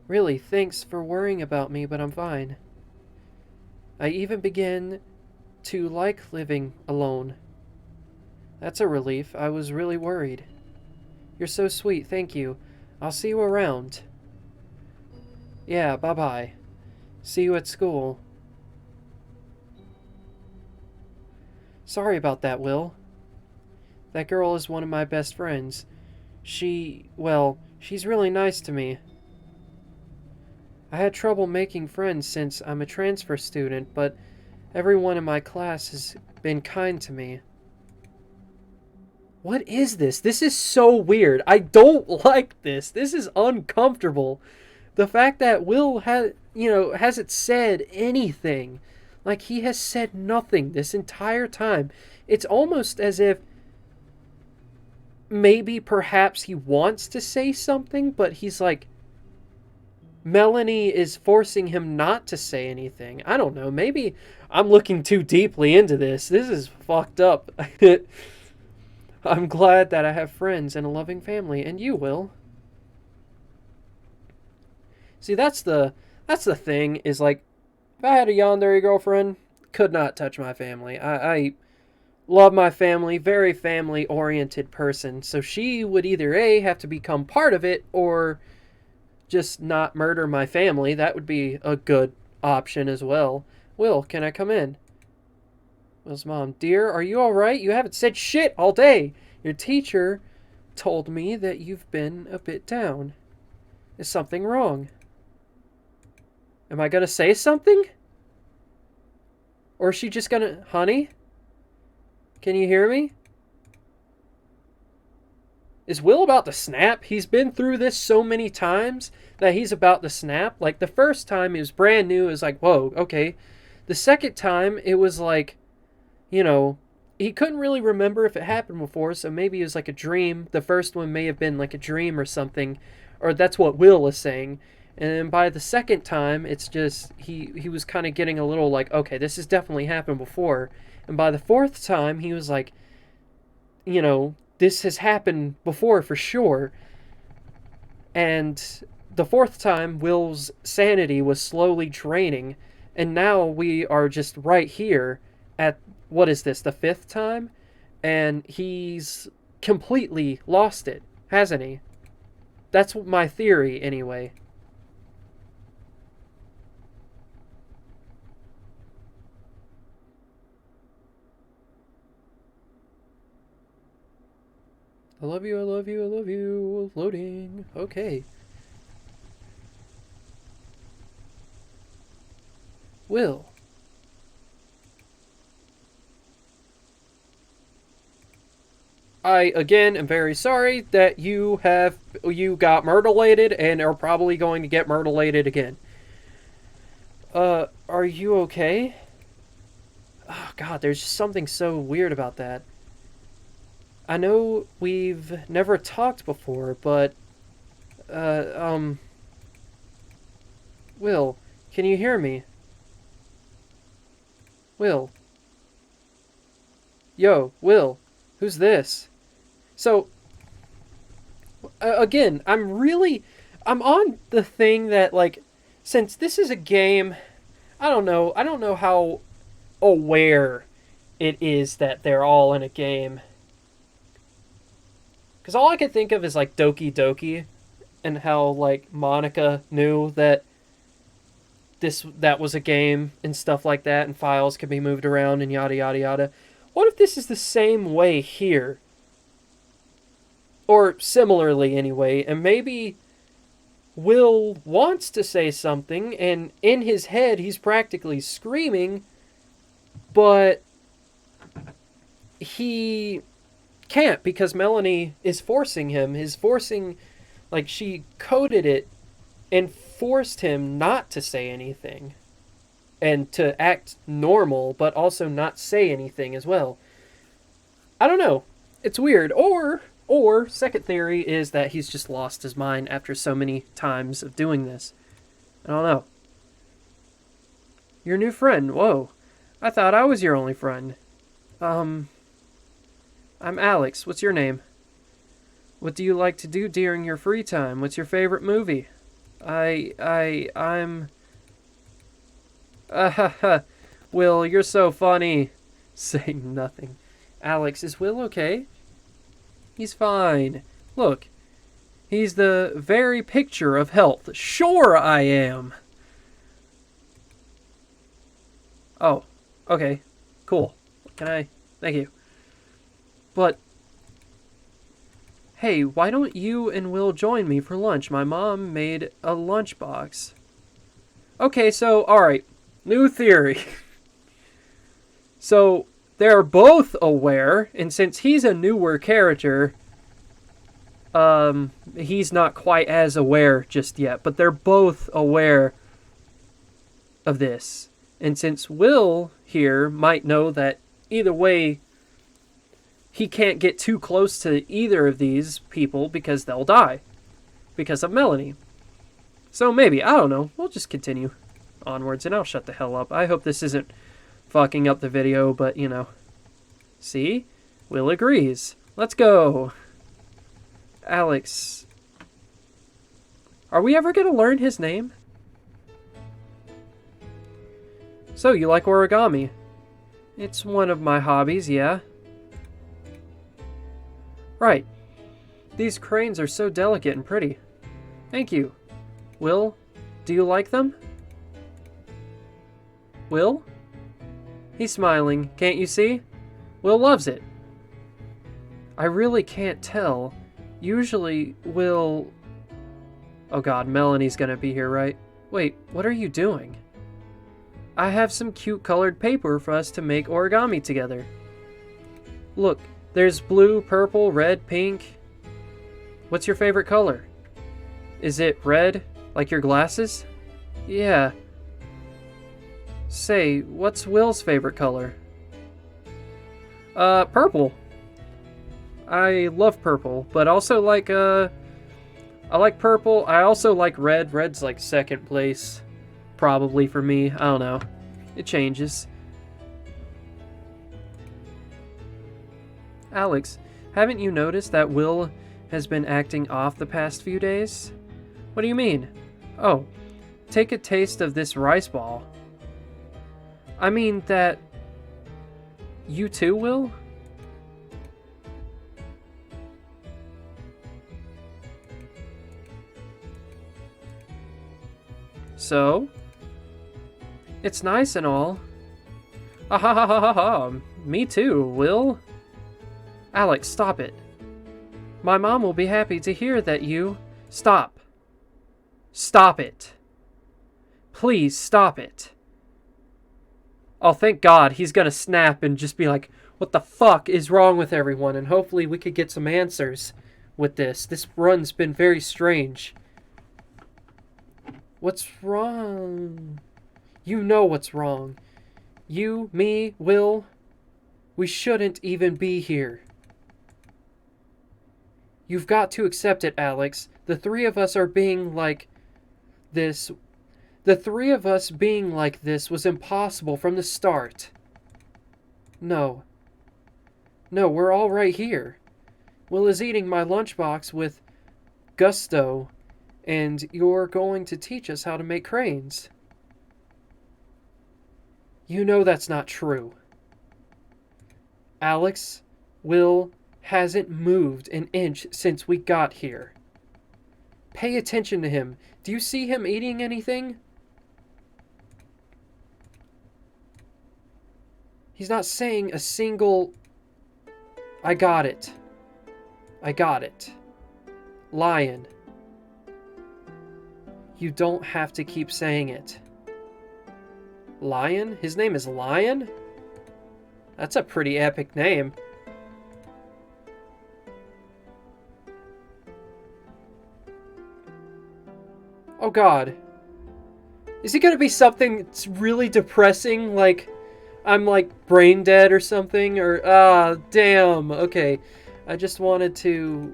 Really, thanks for worrying about me, but I'm fine. I even began to like living alone. That's a relief. I was really worried. You're so sweet, thank you. I'll see you around. Yeah, bye-bye. See you at school. Sorry about that, Will. That girl is one of my best friends. She's really nice to me. I had trouble making friends since I'm a transfer student, but everyone in my class has been kind to me. What is this? This is so weird. I don't like this. This is uncomfortable. The fact that Will hasn't said anything. Like, he has said nothing this entire time. It's almost as if maybe perhaps he wants to say something, but he's like, Melanie is forcing him not to say anything. I don't know. Maybe I'm looking too deeply into this. This is fucked up. I'm glad that I have friends and a loving family, and you, Will. See, that's the thing, is like, if I had a yandere girlfriend, could not touch my family. I love my family, very family-oriented person, so she would either A, have to become part of it, or just not murder my family. That would be a good option as well. Will, can I come in? Will's mom, dear, are you alright? You haven't said shit all day. Your teacher told me that you've been a bit down. Is something wrong? Am I gonna say something? Or is she just gonna... Honey? Can you hear me? Is Will about to snap? He's been through this so many times that he's about to snap. Like, the first time it was brand new. It was like, whoa, okay. The second time, it was like, you know, he couldn't really remember if it happened before, so maybe it was like a dream. The first one may have been like a dream or something, or that's what Will is saying. And then by the second time, it's just he was kind of getting a little like, okay, this has definitely happened before. And by the fourth time, he was like, this has happened before for sure. And the fourth time, Will's sanity was slowly draining, and now we are just right here at, what is this, the fifth time? And he's completely lost it, hasn't he? That's my theory, anyway. I love you, I love you, I love you. Loading. Okay. Will. I, again, am very sorry that you got murderlated and are probably going to get murderlated again. Are you okay? Oh, God, there's just something so weird about that. I know we've never talked before, but, Will, can you hear me? Will. Yo, Will, who's this? So, again, I'm on the thing that, like, since this is a game, I don't know how aware it is that they're all in a game. Because all I could think of is, like, Doki Doki, and how, like, Monica knew that that was a game and stuff like that, and files could be moved around and yada yada yada. What if this is the same way here? Or similarly, anyway, and maybe Will wants to say something, and in his head he's practically screaming, but he can't because Melanie is forcing him. Like, she coded it and forced him not to say anything and to act normal, but also not say anything as well. I don't know. It's weird. Or second theory is that he's just lost his mind after so many times of doing this. I don't know. Your new friend. Whoa. I thought I was your only friend. I'm Alex. What's your name? What do you like to do during your free time? What's your favorite movie? I'm... Will, you're so funny. Saying nothing. Alex, is Will okay? He's fine. Look, he's the very picture of health. Sure I am. Oh, okay. Cool. Thank you. But, hey, why don't you and Will join me for lunch? My mom made a lunchbox. Okay, so, alright. New theory. So, they're both aware, and since he's a newer character, he's not quite as aware just yet, but they're both aware of this. And since Will here might know that either way, he can't get too close to either of these people because they'll die because of Melanie. So maybe, I don't know, we'll just continue onwards and I'll shut the hell up. I hope this isn't fucking up the video, but see? Will agrees. Let's go. Alex. Are we ever gonna learn his name? So, you like origami? It's one of my hobbies, yeah. Right. These cranes are so delicate and pretty. Thank you. Will, do you like them? Will? He's smiling, can't you see? Will loves it. I really can't tell. Usually, Will... Oh god, Melanie's gonna be here, right? Wait, what are you doing? I have some cute colored paper for us to make origami together. Look, there's blue, purple, red, pink. What's your favorite color? Is it red, like your glasses? Yeah. Say, what's Will's favorite color? Purple. I love purple, but also like, I like purple. I also like red. Red's like second place, probably for me. I don't know. It changes. Alex, haven't you noticed that Will has been acting off the past few days? What do you mean? Oh, take a taste of this rice ball. I mean that... You too, Will? So? It's nice and all. Ah ha ha ha ha ha. Me too, Will. Alex, stop it. My mom will be happy to hear that you... Stop. Stop it. Please stop it. Oh, thank God, he's gonna snap and just be like, what the fuck is wrong with everyone? And hopefully we could get some answers with this. This run's been very strange. What's wrong? You know what's wrong. You, me, Will, we shouldn't even be here. You've got to accept it, Alex. The three of us are being like this. The three of us being like this was impossible from the start. No. No, we're all right here. Will is eating my lunchbox with gusto, and you're going to teach us how to make cranes. You know that's not true. Alex, Will hasn't moved an inch since we got here. Pay attention to him. Do you see him eating anything? He's not saying a single... I got it. I got it. Lion. You don't have to keep saying it. Lion? His name is Lion? That's a pretty epic name. Oh God. Is it gonna be something that's really depressing, like I'm like brain dead or something? Or, damn, okay. I just wanted to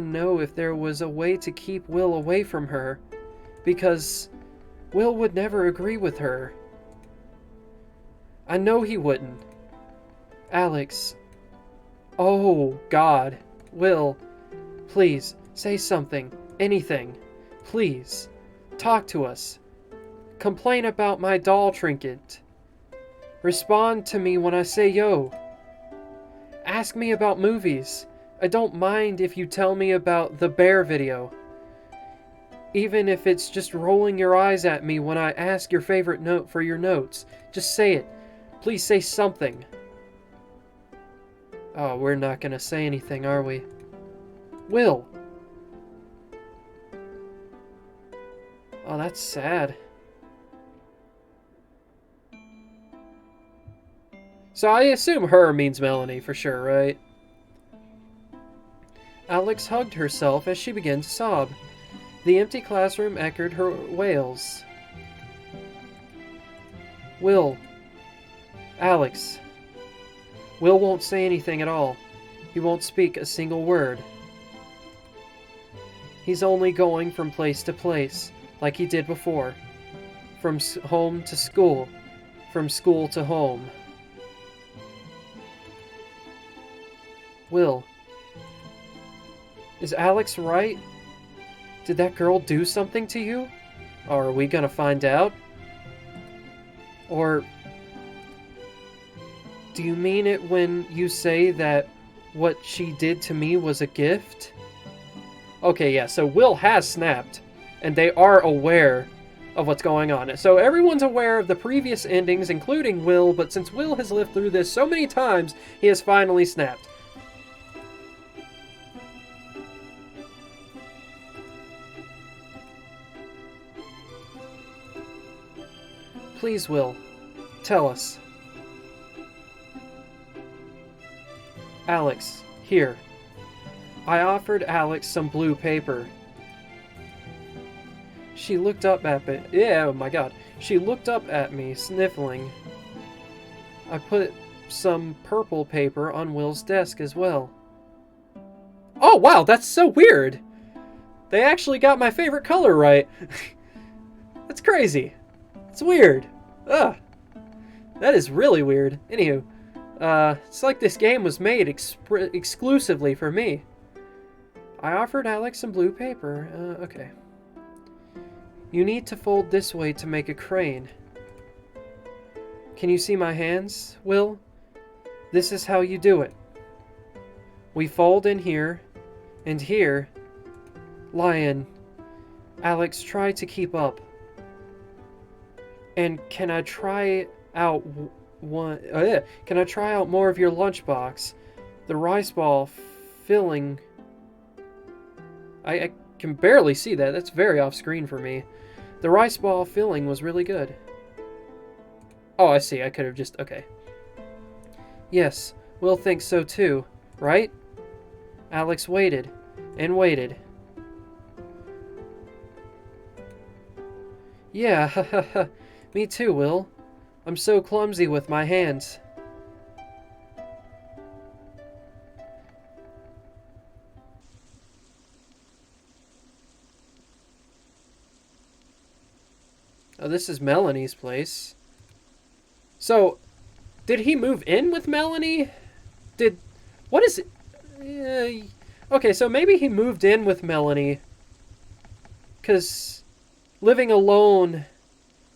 know if there was a way to keep Will away from her, because Will would never agree with her. I know he wouldn't. Alex. Oh, God. Will, please, say something. Anything. Please. Talk to us. Complain about my doll trinket. Respond to me when I say yo. Ask me about movies. I don't mind if you tell me about the bear video. Even if it's just rolling your eyes at me when I ask your favorite note for your notes. Just say it. Please say something. Oh, we're not gonna say anything, are we? Will. Oh, that's sad. So I assume her means Melanie for sure, right? Alex hugged herself as she began to sob. The empty classroom echoed her wails. Will. Alex. Will won't say anything at all. He won't speak a single word. He's only going from place to place, like he did before. From home to school. From school to home. Will. Is Alex right? Did that girl do something to you? Or are we gonna find out? Or... do you mean it when you say that what she did to me was a gift? Okay, yeah, so Will has snapped, and they are aware of what's going on. So everyone's aware of the previous endings, including Will, but since Will has lived through this so many times, he has finally snapped. Please, Will, tell us. Alex, here. I offered Alex some blue paper. She looked up at me. Yeah, oh my God. She looked up at me, sniffling. I put some purple paper on Will's desk as well. Oh, wow, that's so weird. They actually got my favorite color right. That's crazy. It's weird. Ugh. That is really weird. Anywho, it's like this game was made exclusively for me. I offered Alex some blue paper. Okay. You need to fold this way to make a crane. Can you see my hands, Will? This is how you do it. We fold in here, and here. Lion. Alex, try to keep up. And can I try out Can I try out more of your lunchbox? The rice ball filling. I can barely see that. That's very off screen for me. The rice ball filling was really good. Oh, I see. I could have just... Okay. Yes, Will thinks so too, right? Alex waited and waited. Yeah, me too, Will. I'm so clumsy with my hands. Oh, this is Melanie's place. So, did he move in with Melanie? What is it? Okay, so maybe he moved in with Melanie. Because living alone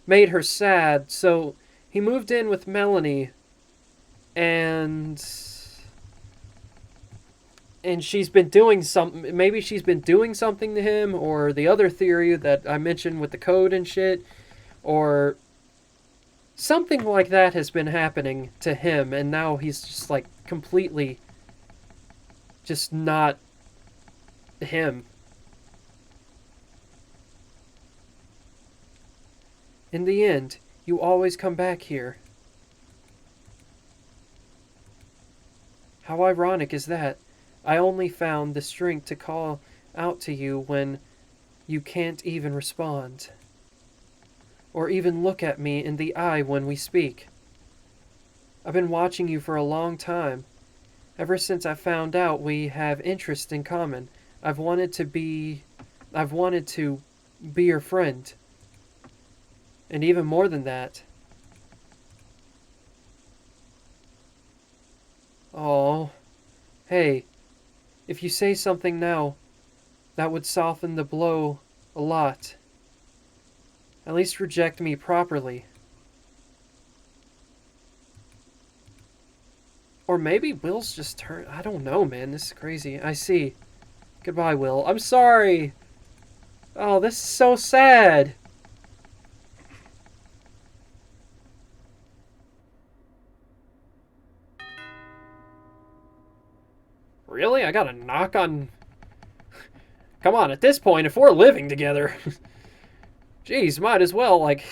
made her sad, so he moved in with Melanie. And she's been doing something. Maybe she's been doing something to him, or the other theory that I mentioned with the code and shit. Or something like that has been happening to him, and now he's just like completely just not him. In the end, you always come back here. How ironic is that? I only found the strength to call out to you when you can't even respond. Or even look at me in the eye when we speak. I've been watching you for a long time. Ever since I found out we have interests in common, I've wanted to be your friend. And even more than that. Oh, hey, if you say something now, that would soften the blow a lot. At least reject me properly. Or maybe Will's just turned... I don't know, man. This is crazy. I see. Goodbye, Will. I'm sorry. Oh, this is so sad. Really? I gotta knock on... Come on, at this point, if we're living together... Jeez, might as well, like,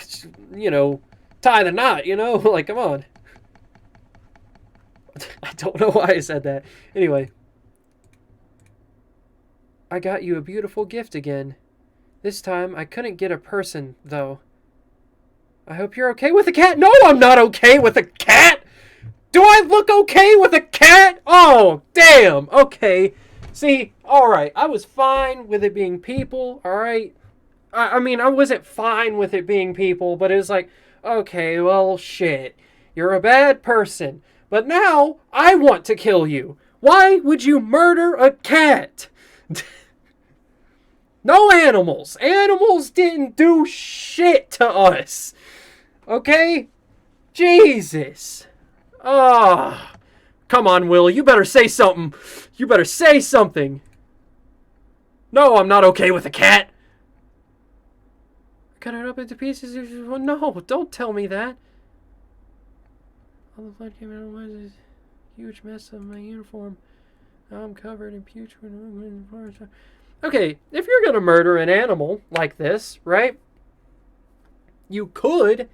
you know, tie the knot, you know? Like, come on. I don't know why I said that. Anyway. I got you a beautiful gift again. This time, I couldn't get a person, though. I hope you're okay with a cat. No, I'm not okay with a cat! Do I look okay with a cat? Oh, damn. Okay. See, alright. I was fine with it being people, alright? I mean, I wasn't fine with it being people, but it was like, okay, well, shit. You're a bad person. But now, I want to kill you. Why would you murder a cat? No animals. Animals didn't do shit to us. Okay? Jesus. Ah. Come on, Will. You better say something. You better say something. No, I'm not okay with a cat. Cut it up into pieces. No, don't tell me that. All the blood came out was a huge mess of my uniform. Now I'm covered in putrid. Okay, if you're gonna murder an animal like this, right? You could,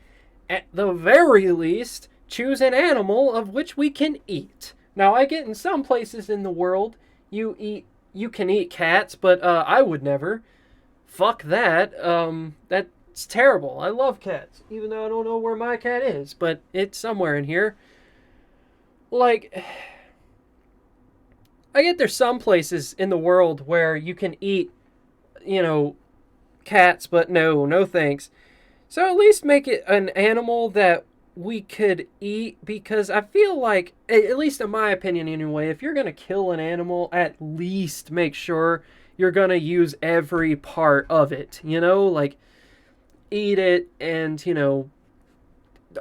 at the very least, choose an animal of which we can eat. Now, I get in some places in the world you can eat cats, but I would never. Fuck that. That's terrible. I love cats, even though I don't know where my cat is, but it's somewhere in here. Like, I get there's some places in the world where you can eat, you know, cats, but no, no thanks. So at least make it an animal that we could eat, because I feel like, at least in my opinion anyway, if you're going to kill an animal, at least make sure you're going to use every part of it, like eat it and,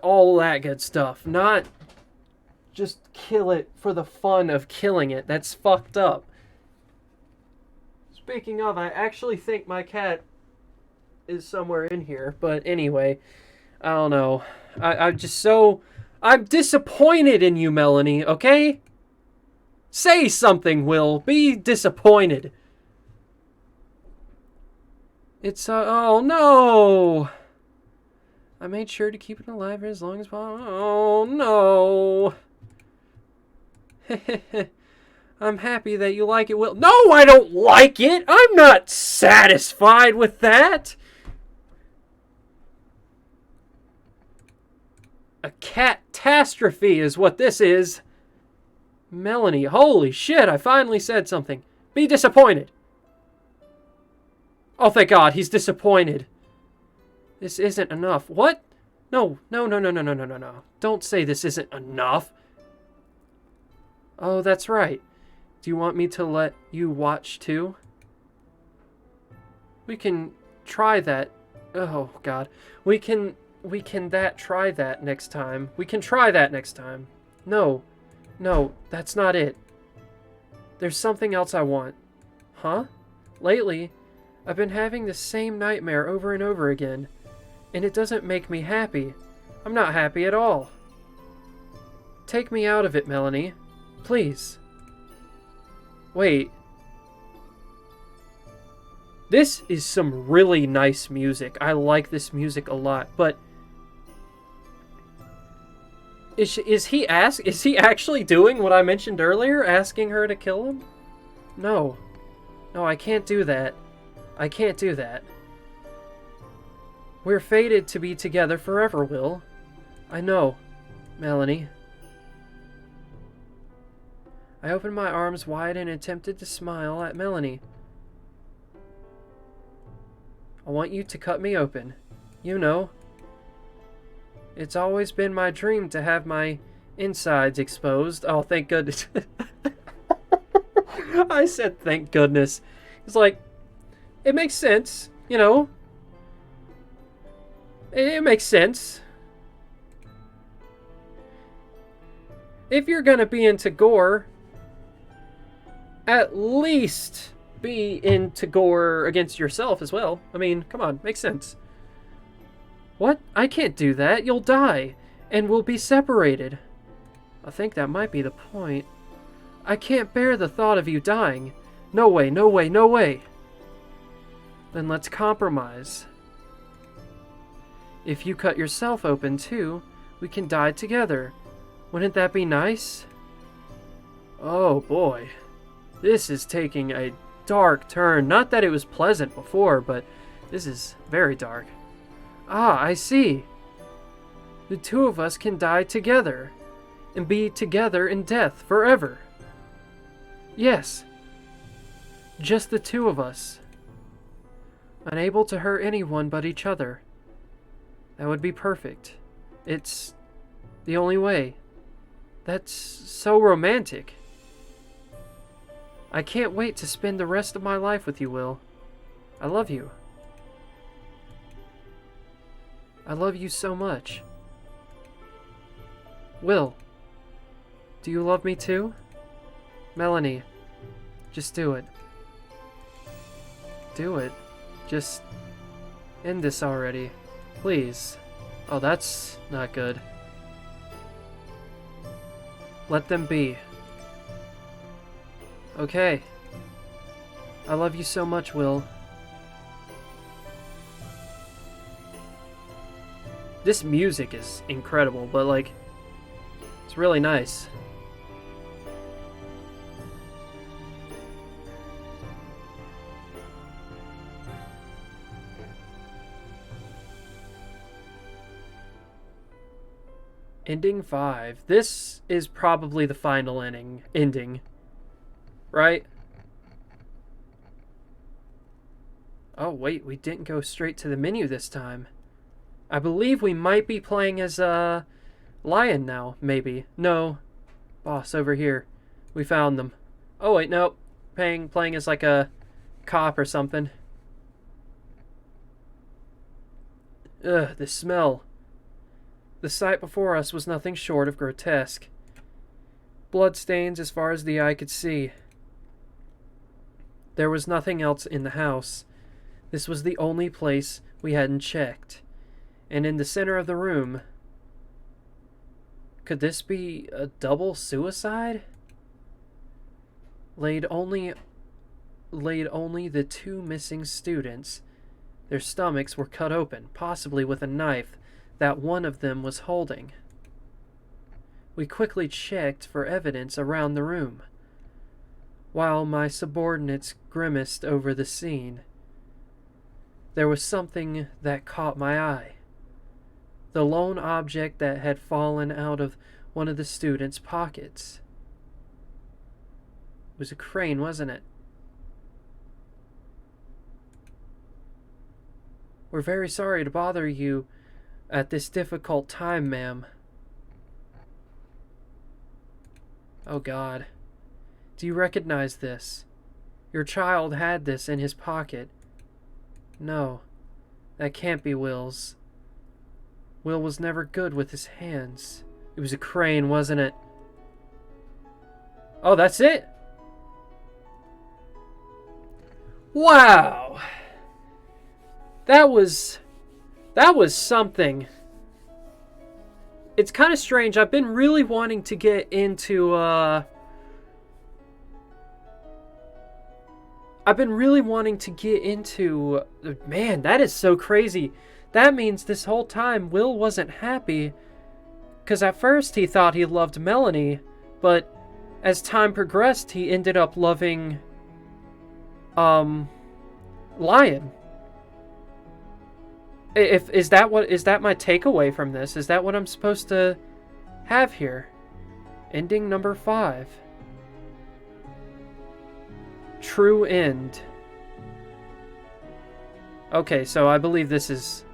all that good stuff. Not just kill it for the fun of killing it. That's fucked up. Speaking of, I actually think my cat is somewhere in here, but anyway, I don't know. I'm just so. I'm disappointed in you, Melanie, okay? Say something, Will. Be disappointed. It's, oh no! I made sure to keep it alive as long as possible. Oh no! I'm happy that you like it, Will. No, I don't like it! I'm not satisfied with that! A catastrophe is what this is. Melanie, holy shit, I finally said something. Be disappointed. Oh, thank God, he's disappointed. This isn't enough. What? No, no, no, no, no, no, no, no, no. Don't say this isn't enough. Oh, that's right. Do you want me to let you watch too? We can try that. Oh, God. We can try that next time. We can try that next time. No. No, that's not it. There's something else I want. Huh? Lately, I've been having the same nightmare over and over again, and it doesn't make me happy. I'm not happy at all. Take me out of it, Melanie. Please. Wait. This is some really nice music. I like this music a lot, but is he actually doing what I mentioned earlier, asking her to kill him? No. No, I can't do that. I can't do that. We're fated to be together forever, Will. I know, Melanie. I opened my arms wide and attempted to smile at Melanie. I want you to cut me open. You know. It's always been my dream to have my insides exposed. Oh, thank goodness. I said thank goodness. It's like, it makes sense, It makes sense. If you're gonna be into gore, at least be into gore against yourself as well. I mean, come on, makes sense. What? I can't do that. You'll die, and we'll be separated. I think that might be the point. I can't bear the thought of you dying. No way, no way, no way. Then let's compromise. If you cut yourself open too, we can die together. Wouldn't that be nice? Oh boy. This is taking a dark turn. Not that it was pleasant before, but this is very dark. Ah, I see. The two of us can die together and be together in death forever. Yes. Just the two of us. Unable to hurt anyone but each other. That would be perfect. It's the only way. That's so romantic. I can't wait to spend the rest of my life with you, Will. I love you. I love you so much. Will, do you love me too? Melanie, just do it. Do it. Just end this already. Please. Oh, that's not good. Let them be. Okay. I love you so much, Will. This music is incredible, but like, it's really nice. Ending 5. This is probably the final ending. Right? Oh, wait, we didn't go straight to the menu this time. I believe we might be playing as a lion now, maybe. No. Boss, over here. We found them. Oh, wait, no. Playing as like a cop or something. Ugh, the smell. The sight before us was nothing short of grotesque. Bloodstains as far as the eye could see. There was nothing else in the house. This was the only place we hadn't checked. And in the center of the room... Could this be a double suicide? Laid only the 2 missing students. Their stomachs were cut open, possibly with a knife that one of them was holding. We quickly checked for evidence around the room, while my subordinates grimaced over the scene. There was something that caught my eye. The lone object that had fallen out of one of the students' pockets. It was a crane, wasn't it? We're very sorry to bother you at this difficult time, ma'am. Oh God. Do you recognize this? Your child had this in his pocket. No, that can't be Will's. Will was never good with his hands. It was a crane, wasn't it? Oh, that's it? Wow! That was something. It's kind of strange. I've been really wanting to get into, man, that is so crazy. That means this whole time Will wasn't happy. Because at first he thought he loved Melanie, but as time progressed, he ended up loving, Lion. Is that my takeaway from this? Is that what I'm supposed to have here? Ending number 5. True end. Okay, so I believe this is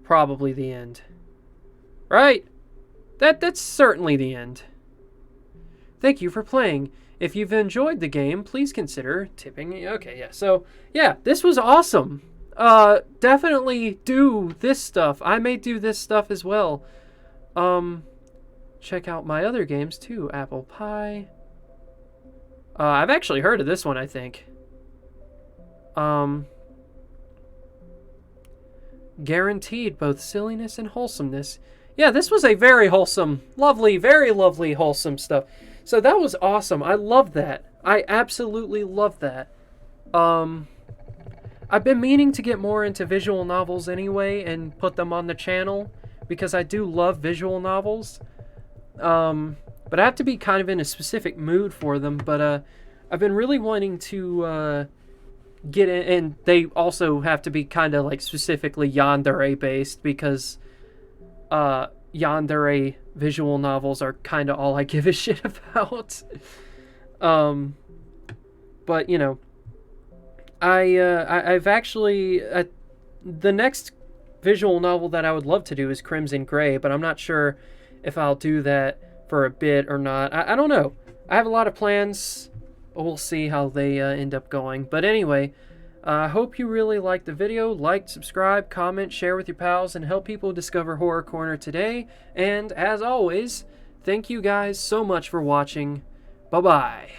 probably the end. Right? That's certainly the end. Thank you for playing. If you've enjoyed the game, please consider tipping me. Okay, yeah. So, yeah, this was awesome. Definitely do this stuff. I may do this stuff as well. Check out my other games too. Apple Pie. I've actually heard of this one, I think. Guaranteed both silliness and wholesomeness. Yeah, this was a very wholesome, lovely, very lovely, wholesome stuff. So that was awesome. I love that. I absolutely love that. I've been meaning to get more into visual novels anyway and put them on the channel because I do love visual novels. But I have to be kind of in a specific mood for them. But I've been really wanting to get in, and they also have to be kind of like specifically yandere based because yandere visual novels are kind of all I give a shit about. But you know, I've actually the next visual novel that I would love to do is Crimson Gray, but I'm not sure if I'll do that for a bit or not. I don't know. I have a lot of plans. We'll see how they end up going. But anyway, I hope you really liked the video. Like, subscribe, comment, share with your pals, and help people discover Horror Corner today. And as always, thank you guys so much for watching. Bye-bye.